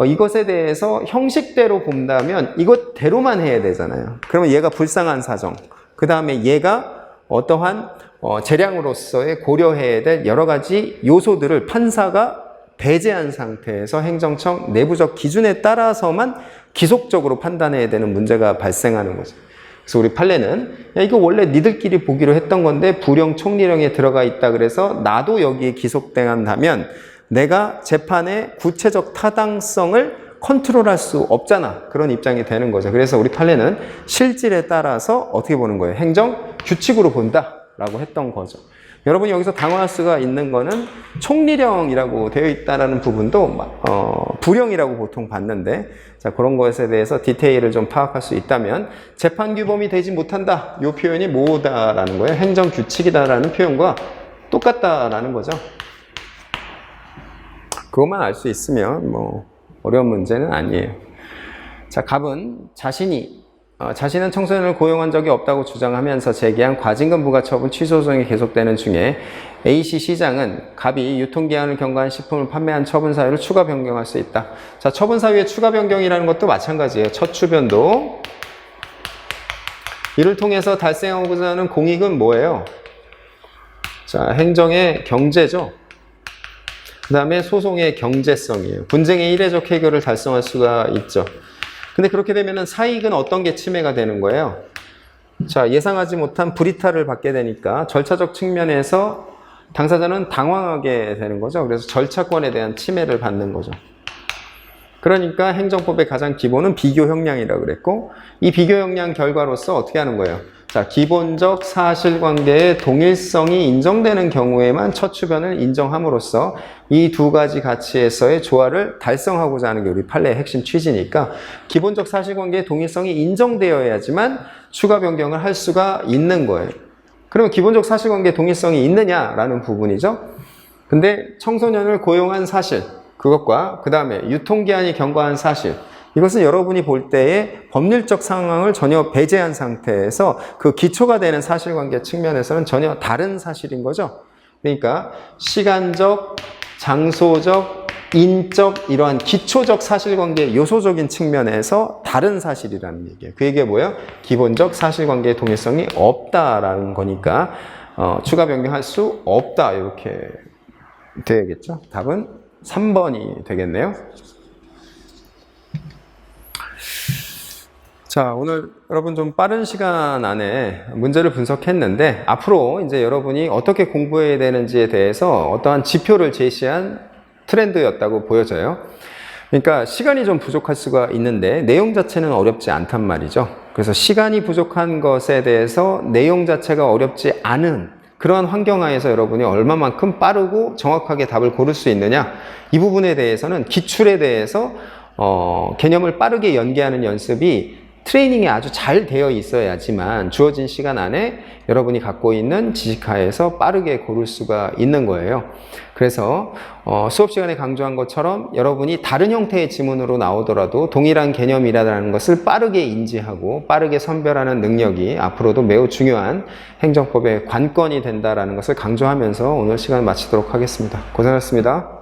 이것에 대해서 형식대로 본다면 이것대로만 해야 되잖아요. 그러면 얘가 불쌍한 사정, 그 다음에 얘가 어떠한 재량으로서의 고려해야 될 여러 가지 요소들을 판사가 배제한 상태에서 행정청 내부적 기준에 따라서만 기속적으로 판단해야 되는 문제가 발생하는 거죠. 그래서 우리 판례는 야, 이거 원래 니들끼리 보기로 했던 건데 불용 총리령에 들어가 있다 그래서 나도 여기에 기속된다면 내가 재판의 구체적 타당성을 컨트롤할 수 없잖아. 그런 입장이 되는 거죠. 그래서 우리 판례는 실질에 따라서 어떻게 보는 거예요? 행정 규칙으로 본다라고 했던 거죠. 여러분이 여기서 당황할 수가 있는 거는 총리령이라고 되어 있다라는 부분도 불령이라고 보통 봤는데 자 그런 것에 대해서 디테일을 좀 파악할 수 있다면 재판 규범이 되지 못한다. 이 표현이 뭐다라는 거예요? 행정 규칙이다라는 표현과 똑같다라는 거죠. 그것만 알 수 있으면 뭐 어려운 문제는 아니에요. 자, 갑은 자신은 청소년을 고용한 적이 없다고 주장하면서 제기한 과징금 부과처분 취소 소송이 계속되는 중에 A씨 시장은 갑이 유통기한을 경과한 식품을 판매한 처분 사유를 추가 변경할 수 있다. 자, 처분 사유의 추가 변경이라는 것도 마찬가지예요. 첫 추변도. 이를 통해서 달성하고자 하는 공익은 뭐예요? 자, 행정의 경제죠. 그 다음에 소송의 경제성이에요. 분쟁의 이례적 해결을 달성할 수가 있죠. 근데 그렇게 되면은 사익은 어떤 게 침해가 되는 거예요? 자, 예상하지 못한 불이탈을 받게 되니까 절차적 측면에서 당사자는 당황하게 되는 거죠. 그래서 절차권에 대한 침해를 받는 거죠. 그러니까 행정법의 가장 기본은 비교 형량이라고 그랬고 이 비교 형량 결과로서 어떻게 하는 거예요? 자, 기본적 사실관계의 동일성이 인정되는 경우에만 첫 추변을 인정함으로써 이 두 가지 가치에서의 조화를 달성하고자 하는 게 우리 판례의 핵심 취지니까 기본적 사실관계의 동일성이 인정되어야지만 추가 변경을 할 수가 있는 거예요. 그러면 기본적 사실관계의 동일성이 있느냐라는 부분이죠. 근데 청소년을 고용한 사실, 그것과 그 다음에 유통기한이 경과한 사실, 이것은 여러분이 볼 때의 법률적 상황을 전혀 배제한 상태에서 그 기초가 되는 사실관계 측면에서는 전혀 다른 사실인 거죠. 그러니까 시간적, 장소적, 인적 이러한 기초적 사실관계 요소적인 측면에서 다른 사실이라는 얘기예요. 그 얘기가 뭐예요? 기본적 사실관계의 동일성이 없다라는 거니까 추가 변경할 수 없다 이렇게 되겠죠. 답은 3번이 되겠네요. 자, 오늘 여러분 좀 빠른 시간 안에 문제를 분석했는데 앞으로 이제 여러분이 어떻게 공부해야 되는지에 대해서 어떠한 지표를 제시한 트렌드였다고 보여져요. 그러니까 시간이 좀 부족할 수가 있는데 내용 자체는 어렵지 않단 말이죠. 그래서 시간이 부족한 것에 대해서 내용 자체가 어렵지 않은 그러한 환경하에서 여러분이 얼마만큼 빠르고 정확하게 답을 고를 수 있느냐 이 부분에 대해서는 기출에 대해서 개념을 빠르게 연계하는 연습이 트레이닝이 아주 잘 되어 있어야지만 주어진 시간 안에 여러분이 갖고 있는 지식하에서 빠르게 고를 수가 있는 거예요. 그래서 수업 시간에 강조한 것처럼 여러분이 다른 형태의 지문으로 나오더라도 동일한 개념이라는 것을 빠르게 인지하고 빠르게 선별하는 능력이 앞으로도 매우 중요한 행정법의 관건이 된다는 것을 강조하면서 오늘 시간을 마치도록 하겠습니다. 고생하셨습니다.